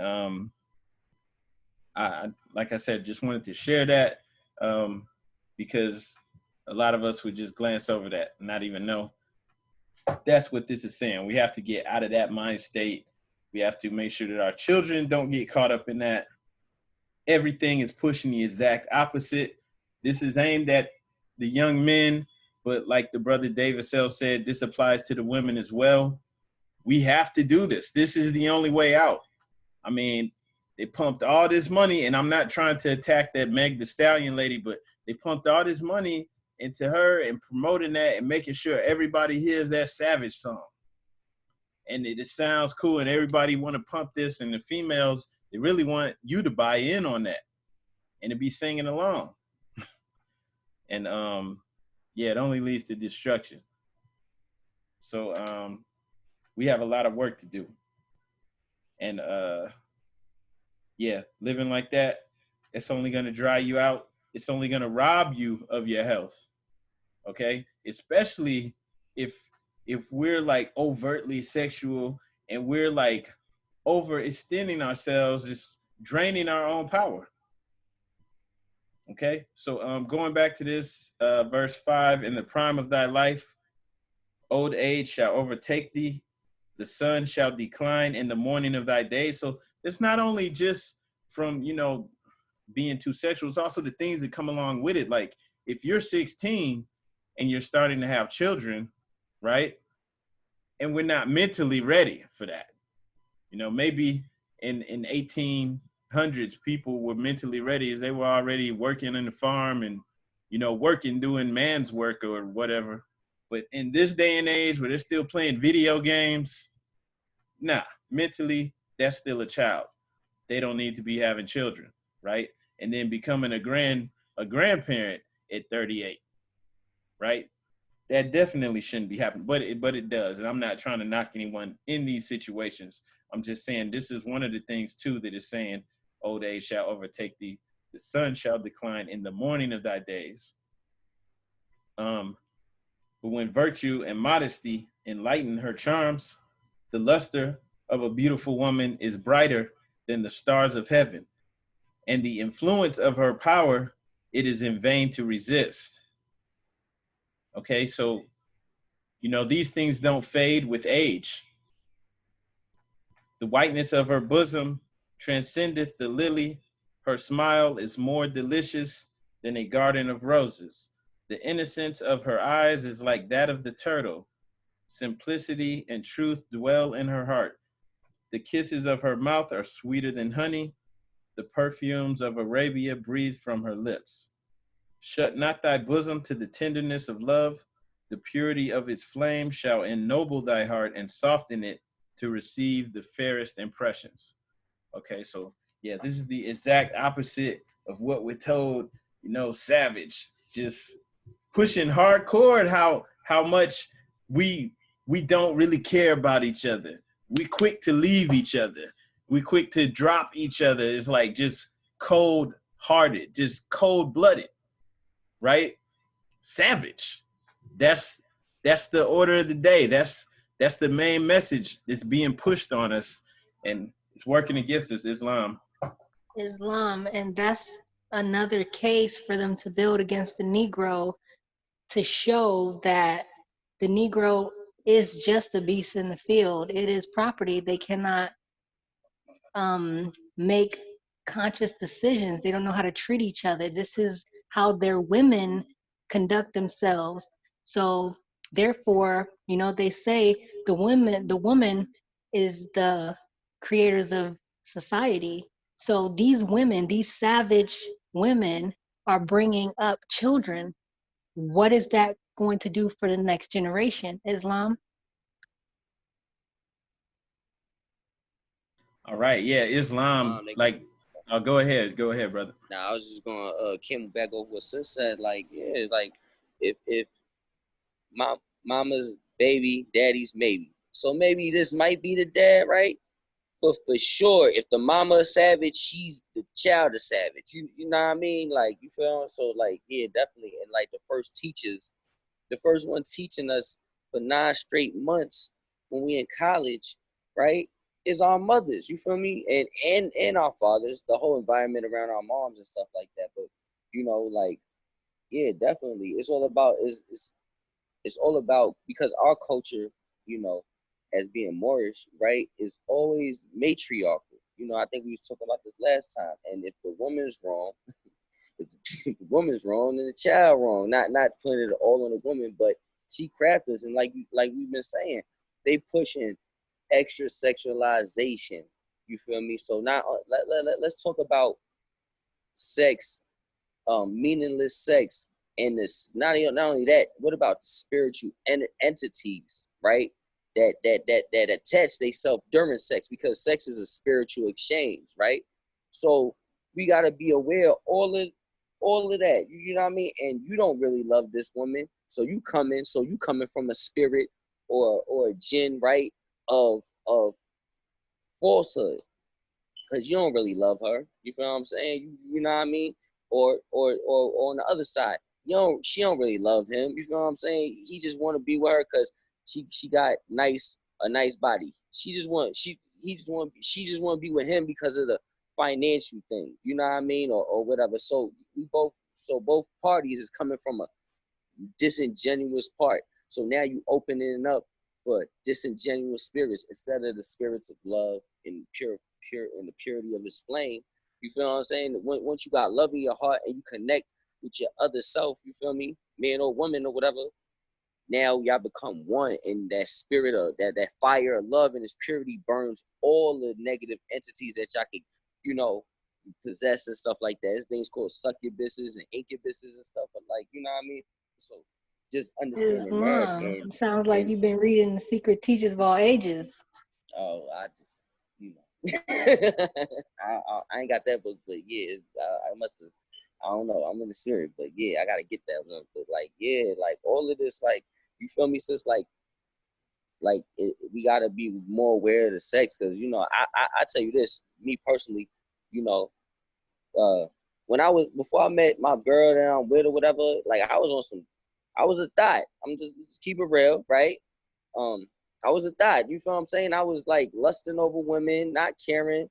I, like I said, just wanted to share that because a lot of us would just glance over that and not even know. That's what this is saying. We have to get out of that mind state. We have to make sure that our children don't get caught up in that. Everything is pushing the exact opposite. This is aimed at the young men, but like the brother David Sell said, this applies to the women as well. We have to do this. This is the only way out. I mean, they pumped all this money, and I'm not trying to attack that Meg Thee Stallion lady, but they pumped all this money into her and promoting that and making sure everybody hears that Savage song. And it sounds cool, and everybody want to pump this, and the females, they really want you to buy in on that and to be singing along. And yeah, it only leads to destruction. So we have a lot of work to do. And yeah, living like that, it's only going to dry you out. It's only going to rob you of your health. Okay? Especially if we're like overtly sexual and we're like overextending ourselves, just draining our own power. Okay? So going back to this verse 5, in the prime of thy life, old age shall overtake thee, the sun shall decline in the morning of thy day. So it's not only just from, you know, being too sexual, it's also the things that come along with it. Like if you're 16 and you're starting to have children, right? And we're not mentally ready for that. You know, maybe in 1800s, people were mentally ready as they were already working in the farm and, you know, doing man's work or whatever. But in this day and age where they're still playing video games, nah, mentally, that's still a child. They don't need to be having children, right? And then becoming a grandparent at 38, right? That definitely shouldn't be happening, but it does. And I'm not trying to knock anyone in these situations. I'm just saying this is one of the things too that is saying old age shall overtake thee, The sun shall decline in the morning of thy days. But when virtue and modesty enlighten her charms, the luster of a beautiful woman is brighter than the stars of heaven, and the influence of her power, it is in vain to resist. Okay, so, these things don't fade with age. The whiteness of her bosom transcendeth the lily. Her smile is more delicious than a garden of roses. The innocence of her eyes is like that of the turtle. Simplicity and truth dwell in her heart. The kisses of her mouth are sweeter than honey. The perfumes of Arabia breathe from her lips. Shut not thy bosom to the tenderness of love. The purity of its flame shall ennoble thy heart and soften it to receive the fairest impressions. Okay, so yeah, this is the exact opposite of what we're told, Savage. Just pushing hardcore how much we don't really care about each other. We quick to leave each other. We quick to drop each other. It's like just cold hearted, just cold blooded, right? Savage. That's the order of the day. That's the main message that's being pushed on us, and it's working against us. Islam, and that's another case for them to build against the Negro, to show that the Negro is just a beast in the field. It is property. They cannot make conscious decisions. They don't know how to treat each other. This is how their women conduct themselves. So therefore, they say the woman is the creators of society. So these women, these savage women, are bringing up children. What is that going to do for the next generation? Islam? all right, yeah, Islam. Go ahead, brother. Now I was just gonna Kim back over what sis said. Like, yeah, like if mama's baby, daddy's maybe. So maybe this might be the dad, right? But for sure, if the mama is savage, she's the child is savage. You know what I mean? Like, you feel? So like, yeah, definitely. And like the first one teaching us for 9 straight months when we in college, right, is our mothers. You feel me? And our fathers, the whole environment around our moms and stuff like that. But like, yeah, definitely. It's all about it's all about, because our culture, as being Moorish, right, is always matriarchal. I think we was talking about this last time. And if the woman's wrong, if the woman's wrong, then the child wrong. Not putting it all on the woman, but she craft us. And like we've been saying, they pushing extra sexualization. You feel me? So now let's talk about sex, meaningless sex. And this not only that, what about the spiritual entities, right? That attach themselves during sex, because sex is a spiritual exchange, right? So we gotta be aware of all of that. You know what I mean? And you don't really love this woman, so you coming from a spirit or a jinn, right? Of falsehood, because you don't really love her. You feel what I'm saying? You know what I mean? Or on the other side, she don't really love him. You feel what I'm saying? He just want to be with her because she got a nice body. She just want to be with him because of the financial thing. You know what I mean? Or whatever. So both parties is coming from a disingenuous part. So now you opening up for disingenuous spirits instead of the spirits of love and pure and the purity of his flame. You feel what I'm saying? Once you got love in your heart and you connect with your other self, you feel me, man or woman or whatever, now y'all become one, and that spirit of that fire of love and its purity burns all the negative entities that y'all can, possess and stuff like that. There's things called succubuses and incubuses and stuff, but like, you know what I mean? So just understanding Islam. that. And sounds like you've been reading the Secret Teachers of All Ages. Oh, I just, I ain't got that book, but yeah, I must have. I don't know. I'm in the spirit, but yeah, I gotta get that one. But like, yeah, like all of this, like, you feel me, sis? Like we gotta be more aware of the sex, because I tell you this, me personally, before I met my girl that I'm with or whatever, like I was a thought. I'm just keep it real, right? I was a thought. You feel what I'm saying? I was like lusting over women, not caring.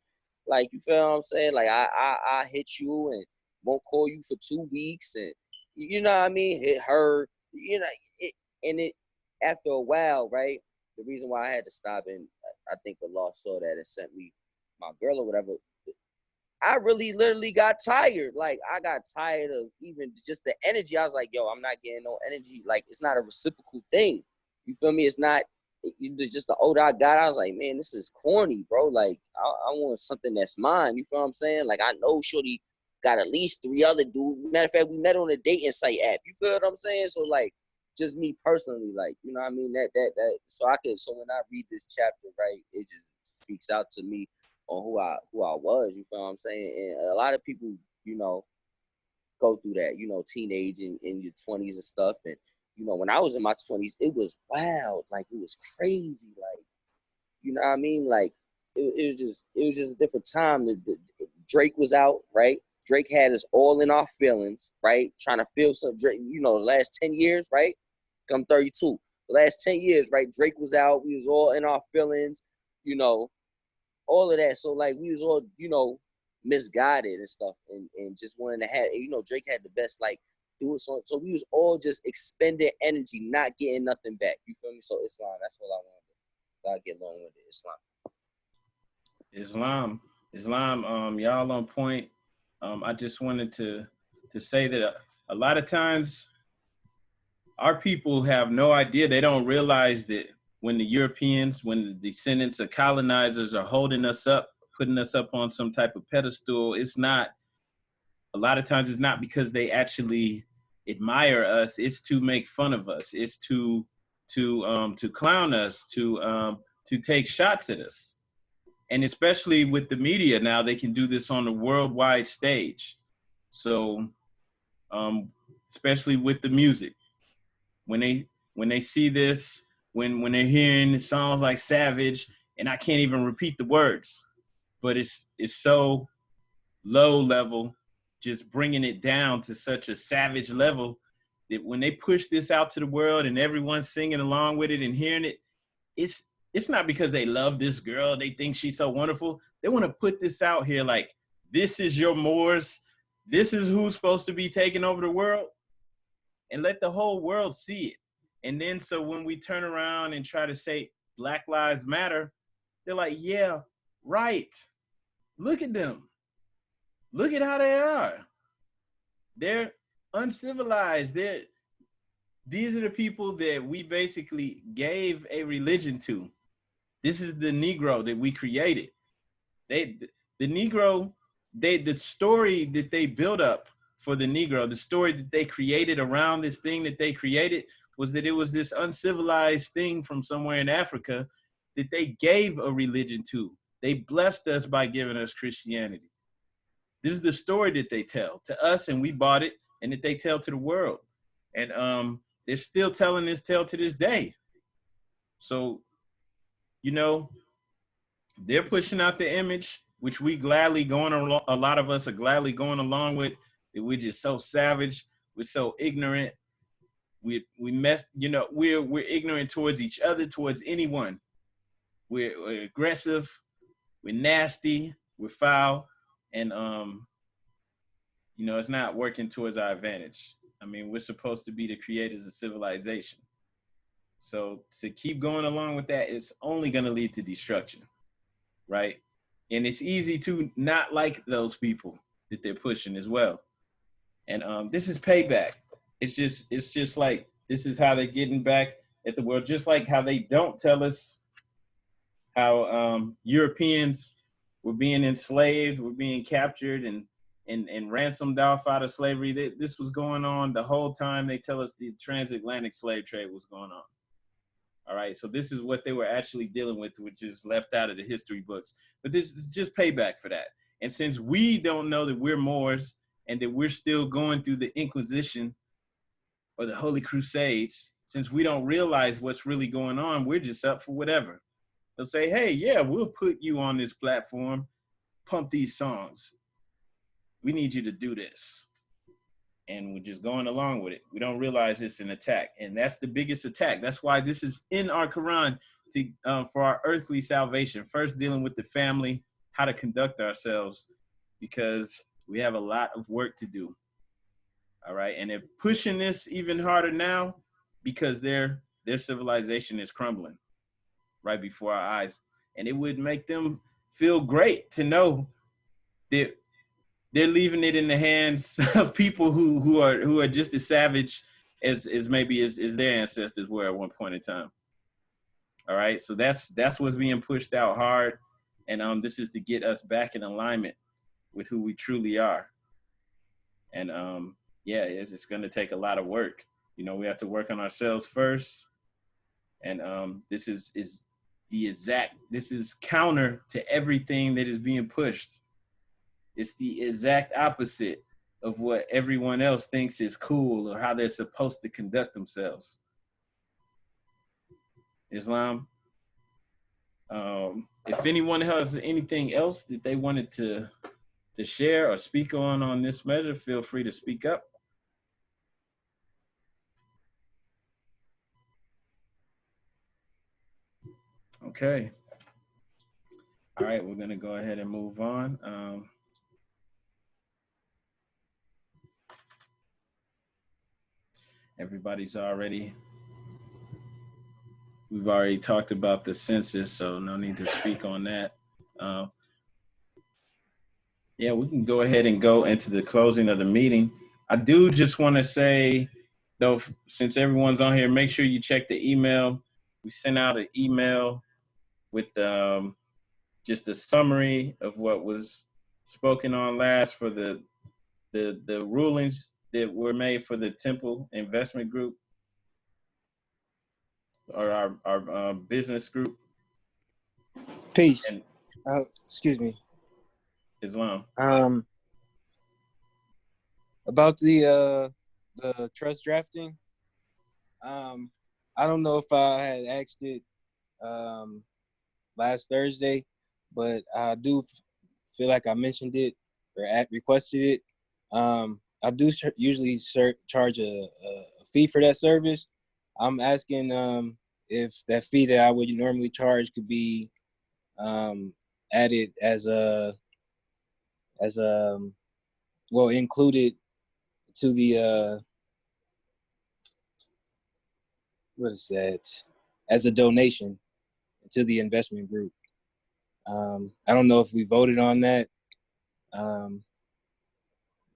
Like, you feel what I'm saying? Like I hit you and won't call you for 2 weeks, and you know what I mean? Hit her, you know, it after a while, right? The reason why I had to stop, and I think the law saw that and sent me my girl or whatever. I really literally got tired. Like, I got tired of even just the energy. I was like, yo, I'm not getting no energy. Like, it's not a reciprocal thing. You feel me? It's not, just the older I got, I was like, man, this is corny, bro. Like, I want something that's mine. You feel what I'm saying? Like, I know Shorty got at least 3 other dudes. Matter of fact, we met on a dating site app. You feel what I'm saying? So, like, just me personally, like, you know what I mean? So when I read this chapter, right, it just speaks out to me on who I was, you feel what I'm saying? And a lot of people, you know, go through that, you know, teenage and in your 20s and stuff. And, you know, when I was in my 20s, it was wild. Like, it was crazy. Like, you know what I mean? Like, it was just a different time. Drake was out, right? Drake had us all in our feelings, right? Trying to feel some Drake, you know, the last 10 years, right? I'm 32. The last 10 years, right? Drake was out. We was all in our feelings, you know, all of that. So, like, we was all, you know, misguided and stuff, and just wanting to have, you know, Drake had the best, like, do it. So we was all just expending energy, not getting nothing back. You feel me? So Islam, that's all I wanted. I get along with it. Islam, y'all on point. I just wanted to say that a lot of times our people have no idea. They don't realize that when the Europeans, when the descendants of colonizers are holding us up, putting us up on some type of pedestal, it's not, a lot of times it's not because they actually admire us. It's to make fun of us. It's to clown us, to take shots at us. And especially with the media now, they can do this on a worldwide stage. So, especially with the music, when they see this, when they're hearing songs like Savage, and I can't even repeat the words, but it's so low level, just bringing it down to such a savage level that when they push this out to the world and everyone's singing along with it and hearing it, it's not because they love this girl, they think she's so wonderful. They want to put this out here like, this is your Moors, this is who's supposed to be taking over the world, and let the whole world see it. And then so when we turn around and try to say Black Lives Matter, they're like, yeah, right. Look at them. Look at how they are. They're uncivilized. These are the people that we basically gave a religion to. This is the Negro that we created. The Negro, the story that they built up for the Negro, the story that they created around this thing that they created, was that it was this uncivilized thing from somewhere in Africa that they gave a religion to. They blessed us by giving us Christianity. This is the story that they tell to us, and we bought it, and that they tell to the world. And they're still telling this tale to this day. So, you know, they're pushing out the image, which we gladly going along, a lot of us are gladly going along with, that we're just so savage, we're so ignorant, we mess, you know, we're ignorant towards each other, towards anyone. We're aggressive, we're nasty, we're foul, and you know, it's not working towards our advantage. I mean, we're supposed to be the creators of civilization. So to keep going along with that, it's only going to lead to destruction, right? And it's easy to not like those people that they're pushing as well. And this is payback. It's just like, this is how they're getting back at the world, just like how they don't tell us how Europeans were being enslaved, were being captured and ransomed off out of slavery. This was going on the whole time. They tell us the transatlantic slave trade was going on. All right, so this is what they were actually dealing with, which is left out of the history books. But this is just payback for that. And since we don't know that we're Moors and that we're still going through the Inquisition or the Holy Crusades, since we don't realize what's really going on, we're just up for whatever. They'll say, hey, yeah, we'll put you on this platform, pump these songs. we need you to do this. And we're just going along with it. We don't realize it's an attack. And that's the biggest attack. That's why this is in our Quran to, for our earthly salvation. First, dealing with the family, how to conduct ourselves, because we have a lot of work to do. All right. And they're pushing this even harder now because their civilization is crumbling right before our eyes. And it would make them feel great to know that they're leaving it in the hands of people who are just as savage as maybe as their ancestors were at one point in time. All right. So that's what's being pushed out hard. And this is to get us back in alignment with who we truly are. And yeah, it's going to take a lot of work. You know, we have to work on ourselves first. And this is counter to everything that is being pushed. It's the exact opposite of what everyone else thinks is cool or how they're supposed to conduct themselves. Islam. If anyone has anything else that they wanted to share or speak on this measure, feel free to speak up. Okay. All right, we're gonna go ahead and move on. We've already talked about the census, so no need to speak on that. Yeah, we can go ahead and go into the closing of the meeting. I do just want to say, though, since everyone's on here, make sure you check the email. We sent out an email with just a summary of what was spoken on last for the rulings that were made for the Temple Investment Group, or our business group. Peace. And excuse me. Islam. About the trust drafting. I don't know if I had asked it last Thursday, but I do feel like I mentioned it or requested it. I do usually charge a fee for that service. I'm asking if that fee that I would normally charge could be added as included to the what is that? As a donation to the investment group. I don't know if we voted on that,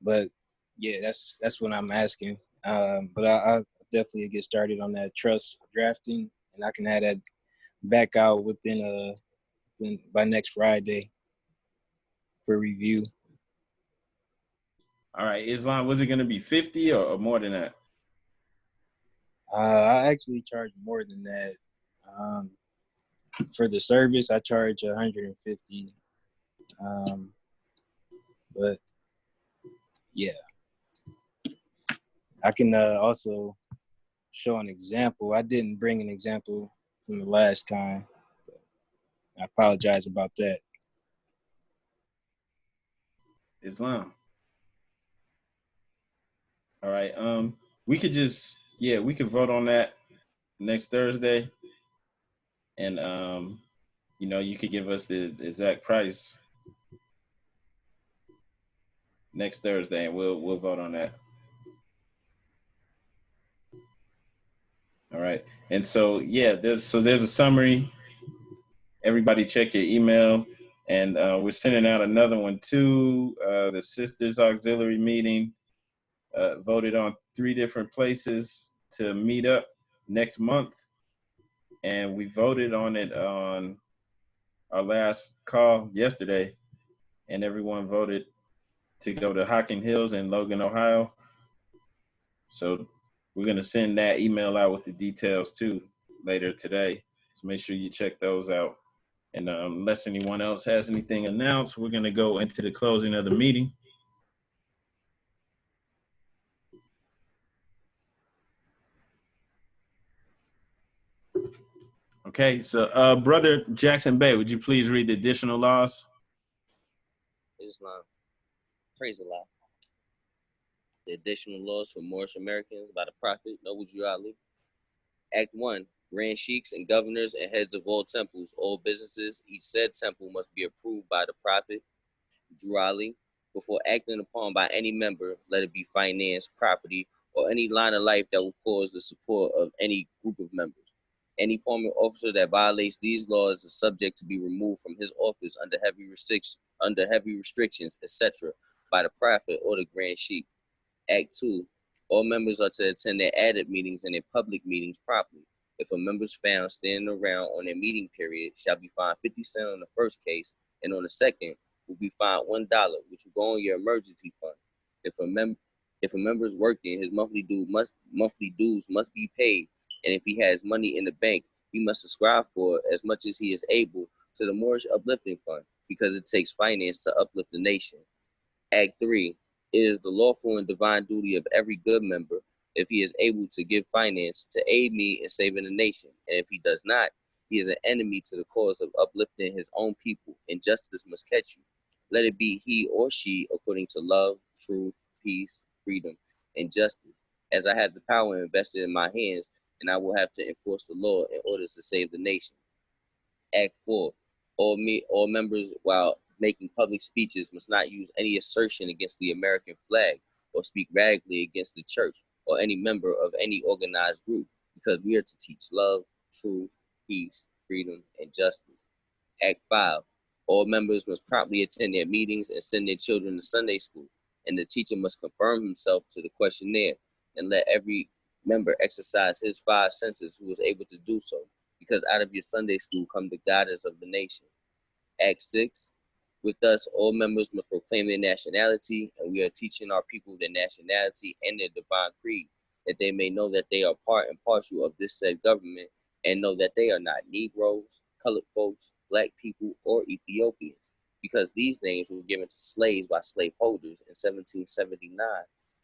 but yeah, that's what I'm asking. But I definitely get started on that trust drafting, and I can have that back out by next Friday for review. All right, Islam, was it going to be 50 or more than that? I actually charge more than that. For the service, I charge 150. But yeah, I can also show an example. I didn't bring an example from the last time. I apologize about that. Islam. All right. We could we could vote on that next Thursday, and you could give us the exact price next Thursday, and we'll vote on that. All right. And so there's a summary. Everybody check your email, and we're sending out another one too. The Sisters Auxiliary meeting voted on 3 different places to meet up next month, and we voted on it on our last call yesterday, and everyone voted to go to Hocking Hills in Logan, Ohio. So we're going to send that email out with the details too later today. So make sure you check those out. And unless anyone else has anything announced, we're going to go into the closing of the meeting. Okay, so Brother Jackson Bay, would you please read the additional laws? Islam. Praise Allah. The additional laws for Moorish Americans by the Prophet Noble Drew Ali. Act 1. Grand sheikhs and governors and heads of all temples, all businesses, each said temple must be approved by the Prophet Drew Ali before acting upon by any member, let it be finance, property, or any line of life that will cause the support of any group of members. Any former officer that violates these laws is subject to be removed from his office under heavy restrictions, etc., by the Prophet or the Grand Sheikh. Act 2. All members are to attend their added meetings and their public meetings properly. If a member is found standing around on their meeting period, shall be fined 50 cents on the first case, and on the second will be fined $1, which will go on your emergency fund. If a member is working, his monthly dues must be paid, and if he has money in the bank, he must subscribe for as much as he is able to the Moorish Uplifting Fund, because it takes finance to uplift the nation. Act 3. It is the lawful and divine duty of every good member, if he is able to give finance, to aid me in saving the nation. And if he does not, he is an enemy to the cause of uplifting his own people, and justice must catch you. Let it be he or she according to love, truth, peace, freedom, and justice, as I have the power invested in my hands, and I will have to enforce the law in order to save the nation. Act 4. All members, while making public speeches, must not use any assertion against the American flag or speak radically against the church or any member of any organized group, because we are to teach love, truth, peace, freedom, and justice. Act 5. All members must promptly attend their meetings and send their children to Sunday school, and the teacher must confirm himself to the questionnaire, and let every member exercise his 5 senses who is able to do so, because out of your Sunday school come the guidance of the nation. Act 6. With us, all members must proclaim their nationality, and we are teaching our people their nationality and their divine creed, that they may know that they are part and parcel of this said government, and know that they are not Negroes, colored folks, black people, or Ethiopians, because these names were given to slaves by slaveholders in 1779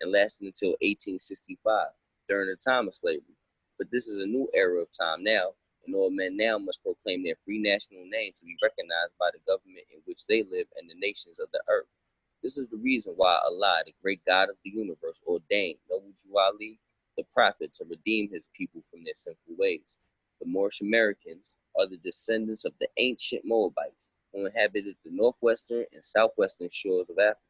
and lasted until 1865, during the time of slavery. But this is a new era of time now, and all men now must proclaim their free national name to be recognized by the government in which they live and the nations of the earth. This is the reason why Allah, the great God of the universe, ordained Noble Drew Ali, the prophet, to redeem his people from their sinful ways. The Moorish Americans are the descendants of the ancient Moabites who inhabited the northwestern and southwestern shores of Africa.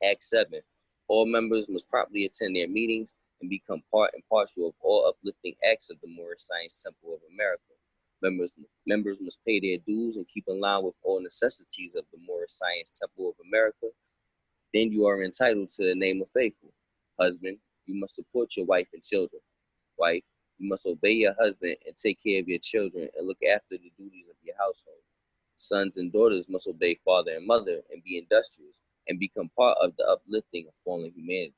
Act 7. All members must properly attend their meetings and become part and parcel of all uplifting acts of the Moorish Science Temple of America. Members must pay their dues and keep in line with all necessities of the Moorish Science Temple of America. Then you are entitled to the name of faithful. Husband, you must support your wife and children. Wife, you must obey your husband and take care of your children and look after the duties of your household. Sons and daughters must obey father and mother and be industrious and become part of the uplifting of fallen humanity.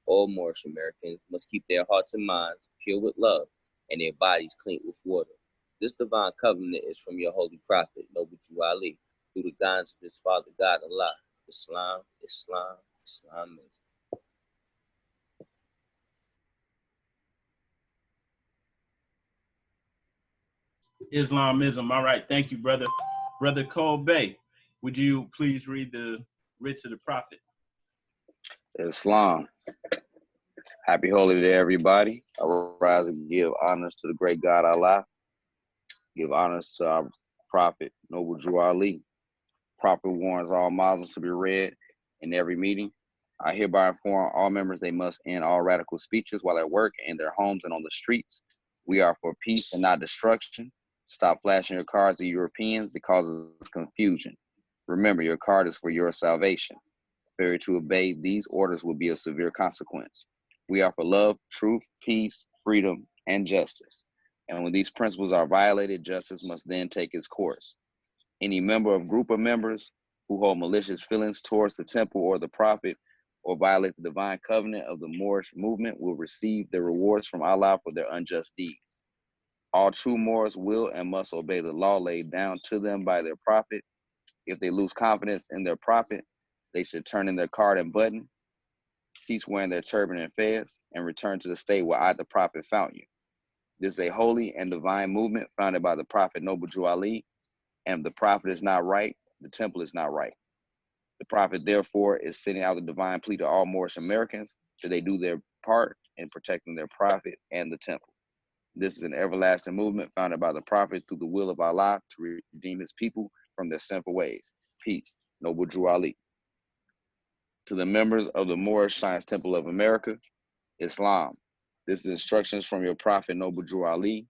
All Moorish Americans must keep their hearts and minds pure with love and their bodies clean with water. This divine covenant is from your holy prophet, Noble Drew Ali, through the guidance of his father God, Allah. Islam, Islam, Islam. Islamism. All right. Thank you, brother. Brother Cole Bay, would you please read the writ to the prophet? Islam. Happy Holy Day, everybody. I rise and give honors to the great God Allah. Give honors to our prophet, Noble Drew Ali. Prophet warns all Muslims to be read in every meeting. I hereby inform all members they must end all radical speeches while at work, in their homes, and on the streets. We are for peace and not destruction. Stop flashing your cards to Europeans. It causes confusion. Remember, your card is for your salvation. Failure to obey these orders will be a severe consequence. We are for love, truth, peace, freedom, and justice. And when these principles are violated, justice must then take its course. Any member or group of members who hold malicious feelings towards the temple or the prophet or violate the divine covenant of the Moorish movement will receive the rewards from Allah for their unjust deeds. All true Moors will and must obey the law laid down to them by their prophet. If they lose confidence in their prophet, they should turn in their card and button, cease wearing their turban and fez, and return to the state where I, the prophet, found you. This is a holy and divine movement founded by the prophet Noble Drew Ali, and if the prophet is not right, the temple is not right. The prophet, therefore, is sending out the divine plea to all Moorish Americans that they do their part in protecting their prophet and the temple. This is an everlasting movement founded by the prophet through the will of Allah to redeem his people from their sinful ways. Peace. Noble Drew Ali. To the members of the Moorish Science Temple of America, Islam. This is instructions from your prophet, Noble Drew Ali.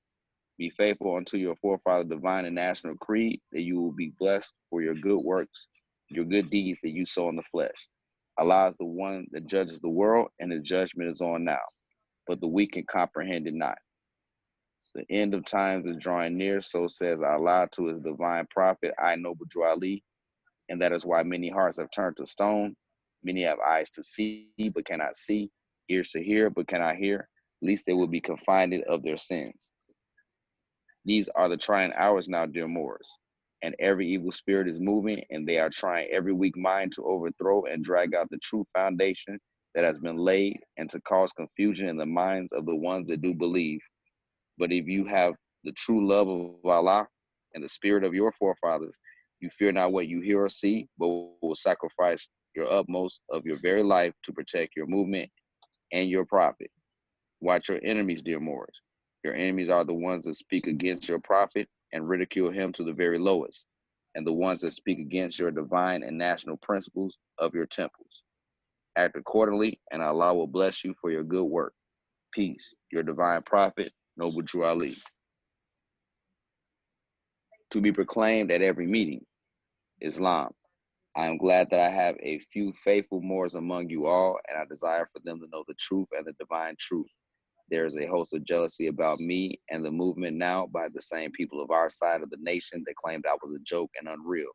Be faithful unto your forefather divine and national creed, that you will be blessed for your good works, your good deeds that you sow in the flesh. Allah is the one that judges the world, and his judgment is on now, but the weak can comprehend it not. The end of times is drawing near, so says Allah to his divine prophet, I, Noble Drew Ali, and that is why many hearts have turned to stone. Many have eyes to see, but cannot see, ears to hear, but cannot hear, lest they will be confined of their sins. These are the trying hours now, dear Moors, and every evil spirit is moving, and they are trying every weak mind to overthrow and drag out the true foundation that has been laid, and to cause confusion in the minds of the ones that do believe. But if you have the true love of Allah and the spirit of your forefathers, you fear not what you hear or see, but will sacrifice your utmost of your very life to protect your movement and your prophet. Watch your enemies, dear Moors. Your enemies are the ones that speak against your prophet and ridicule him to the very lowest, and the ones that speak against your divine and national principles of your temples. Act accordingly, and Allah will bless you for your good work. Peace. Your divine prophet, Noble Drew Ali. To be proclaimed at every meeting, Islam. I am glad that I have a few faithful Moors among you all, and I desire for them to know the truth and the divine truth. There is a host of jealousy about me and the movement now by the same people of our side of the nation that claimed I was a joke and unreal.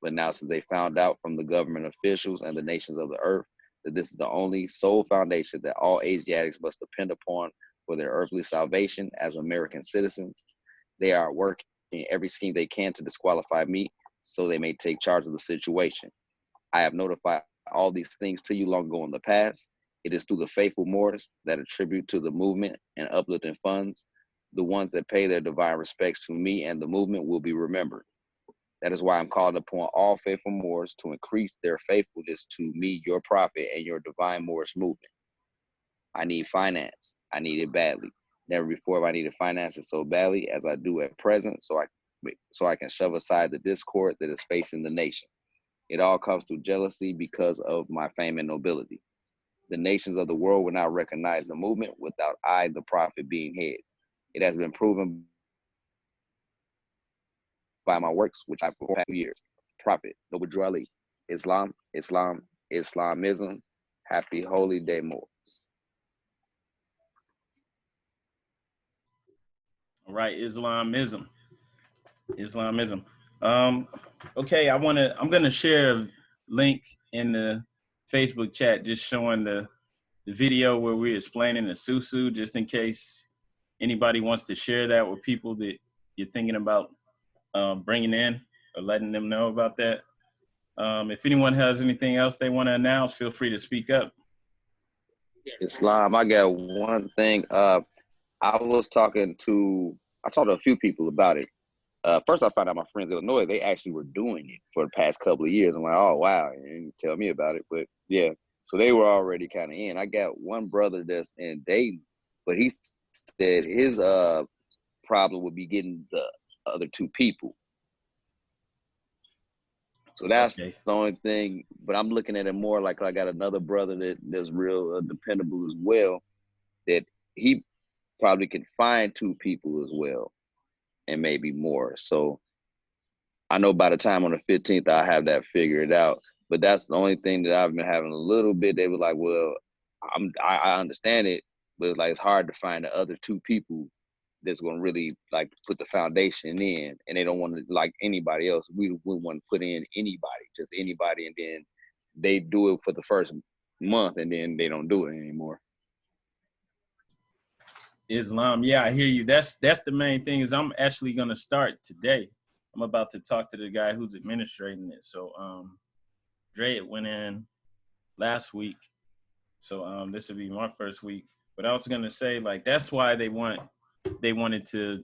But now, since they found out from the government officials and the nations of the earth that this is the only sole foundation that all Asiatics must depend upon for their earthly salvation as American citizens, they are working every scheme they can to disqualify me so they may take charge of the situation. I have notified all these things to you long ago in the past. It is through the faithful Moors that attribute to the movement and uplifting funds. The ones that pay their divine respects to me and the movement will be remembered. That is why I'm calling upon all faithful Moors to increase their faithfulness to me, your prophet, and your divine Moorish movement. I need finance. I need it badly. Never before have I needed finances so badly as I do at present, so I can shove aside the discord that is facing the nation. It all comes through jealousy because of my fame and nobility. The nations of the world will not recognize the movement without I, the prophet, being head. It has been proven by my works, which I've performed for years. Prophet, Noble Drew Ali, Islam, Islam, Islamism. Happy Holy Day, Moors. All right, Islamism. Okay, I'm gonna share a link in the Facebook chat just showing the video where we're explaining the susu, just in case anybody wants to share that with people that you're thinking about bringing in or letting them know about that. If anyone has anything else they want to announce, feel free to speak up. Islam, I got one thing. I talked to a few people about it. First, I found out my friends in Illinois, they actually were doing it for the past couple of years. I'm like, oh, wow, you didn't tell me about it. But yeah, so they were already kind of in. I got one brother that's in Dayton, but he said his problem would be getting the other two people. So that's Okay. the only thing. But I'm looking at it more like I got another brother that's real dependable as well, that he probably can find two people as well and maybe more. So I know by the time on the 15th, I'll have that figured out. But that's the only thing that I've been having a little bit. They were like, well, I understand it, but like it's hard to find the other two people that's going to really like put the foundation in, and they don't want to like anybody else. We wouldn't want to put in anybody, just anybody, and then they do it for the first month and then they don't do it anymore. Islam, yeah, I hear you. That's the main thing. Is I'm actually gonna start today. I'm about to talk to the guy who's administrating it. So Dre it went in last week, so this will be my first week. But I was gonna say, like, that's why they wanted to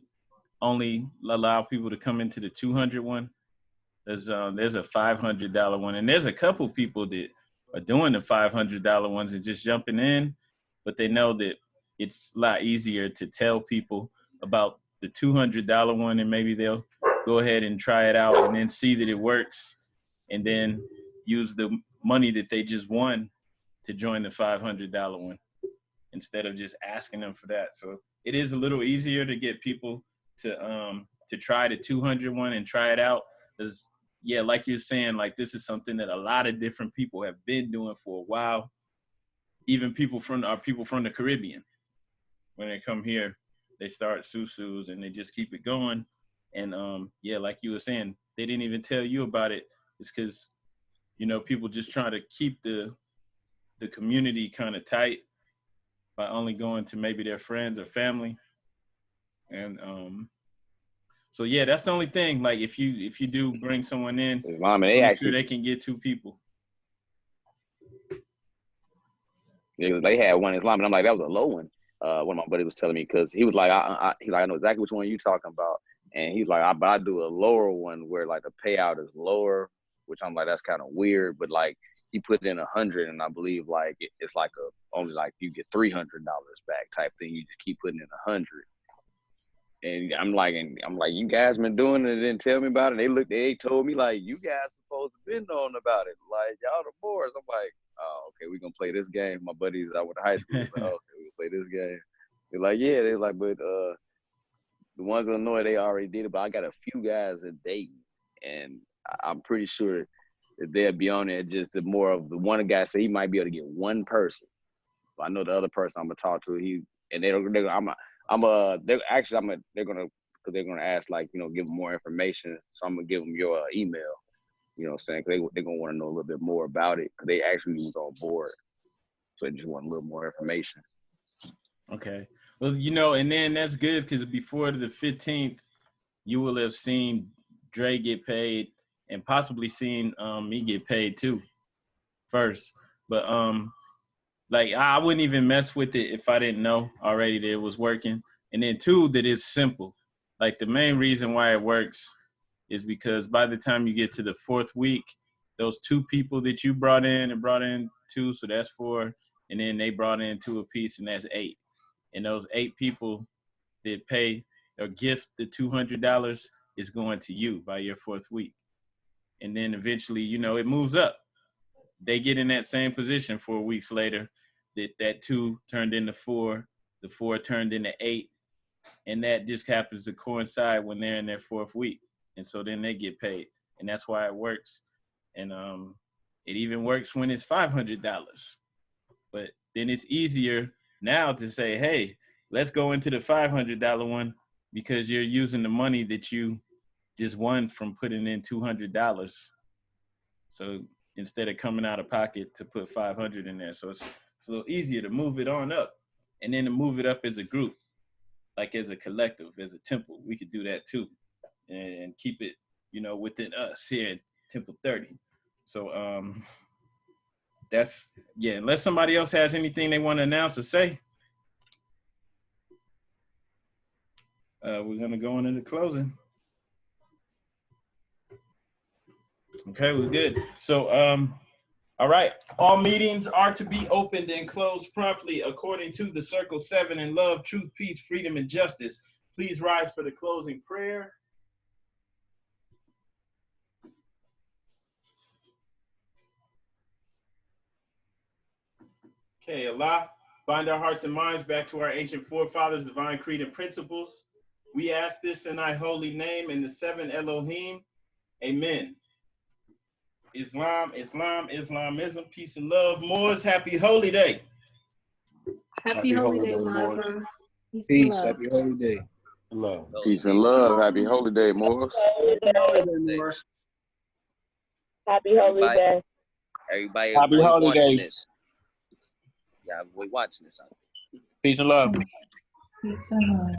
only allow people to come into the 200 one. There's a $500 one, and there's a couple people that are doing the $500 ones and just jumping in, but they know that it's a lot easier to tell people about the $200 one, and maybe they'll go ahead and try it out and then see that it works, and then use the money that they just won to join the $500 one instead of just asking them for that. So it is a little easier to get people to try the 200 one and try it out. Because yeah, like you're saying, like this is something that a lot of different people have been doing for a while. Even people from the Caribbean, when they come here, they start susus and they just keep it going. And yeah, like you were saying, they didn't even tell you about it. It's because, you know, people just try to keep the community kind of tight by only going to maybe their friends or family. And so yeah, that's the only thing. Like if you do bring someone in, make sure they can get 2 people. Yeah, they had one Islam, and I'm like, that was a low one. One of my buddies was telling me, because he was like, he's like, I know exactly which one you talking about, and he's like, but I do a lower one where like the payout is lower, which I'm like, that's kind of weird, but like he put in 100, and I believe like it's like only like you get $300 back type thing. You just keep putting in 100. And I'm like, you guys been doing it and didn't tell me about it. They told me like, you guys supposed to been knowing about it. Like, y'all the boys. I'm like, oh, okay, we gonna play this game. My buddies I went to high school. Like, oh, okay, we gonna play this game. They're like, yeah. They're like, but the ones in Illinois, they already did it. But I got a few guys in Dayton, and I'm pretty sure that they'll be on it. Just the more of the one guy said he might be able to get one person. But I know the other person I'm gonna talk to. They're gonna ask, like, you know, give them more information. So I'm gonna give them your email. You know what I'm saying? Because they're gonna want to know a little bit more about it, because they actually was on board. So they just want a little more information. Okay. Well, you know, and then that's good, because before the 15th, you will have seen Dre get paid and possibly seen me get paid too first. But like I wouldn't even mess with it if I didn't know already that it was working. And then 2, that it's simple. Like the main reason why it works is because by the time you get to the 4th week, those 2 people that you brought in 2, so that's 4, and then they brought in 2 apiece, and that's 8. And those 8 people that pay or gift the $200 is going to you by your 4th week. And then eventually, you know, it moves up. They get in that same position 4 weeks later. That 2 turned into 4, the 4 turned into 8, and that just happens to coincide when they're in their 4th week. And so then they get paid, and that's why it works. And it even works when it's $500. But then it's easier now to say, hey, let's go into the $500 one, because you're using the money that you just won from putting in $200. So instead of coming out of pocket to put 500 in there. So it's a little easier to move it on up, and then to move it up as a group, like as a collective, as a temple. We could do that too, and keep it, you know, within us here at Temple 30. So that's, yeah, unless somebody else has anything they want to announce or say, we're gonna go into the closing. Okay, we're good. So all right, all meetings are to be opened and closed promptly according to the Circle 7 in love, truth, peace, freedom, and justice. Please rise for the closing prayer. Okay, Allah, bind our hearts and minds back to our ancient forefathers' divine creed and principles. We ask this in thy holy name, in the 7 Elohim. Amen. Islam, Islamism, peace and love. Moors, happy holy day. Happy holy day, Muslims. Peace. Happy holy day. Love. Peace and love. Happy holy day, Morris. Happy holy day. Everybody Happy holy watching day. this. Yeah, we're watching this out there. Peace and love. Peace and love.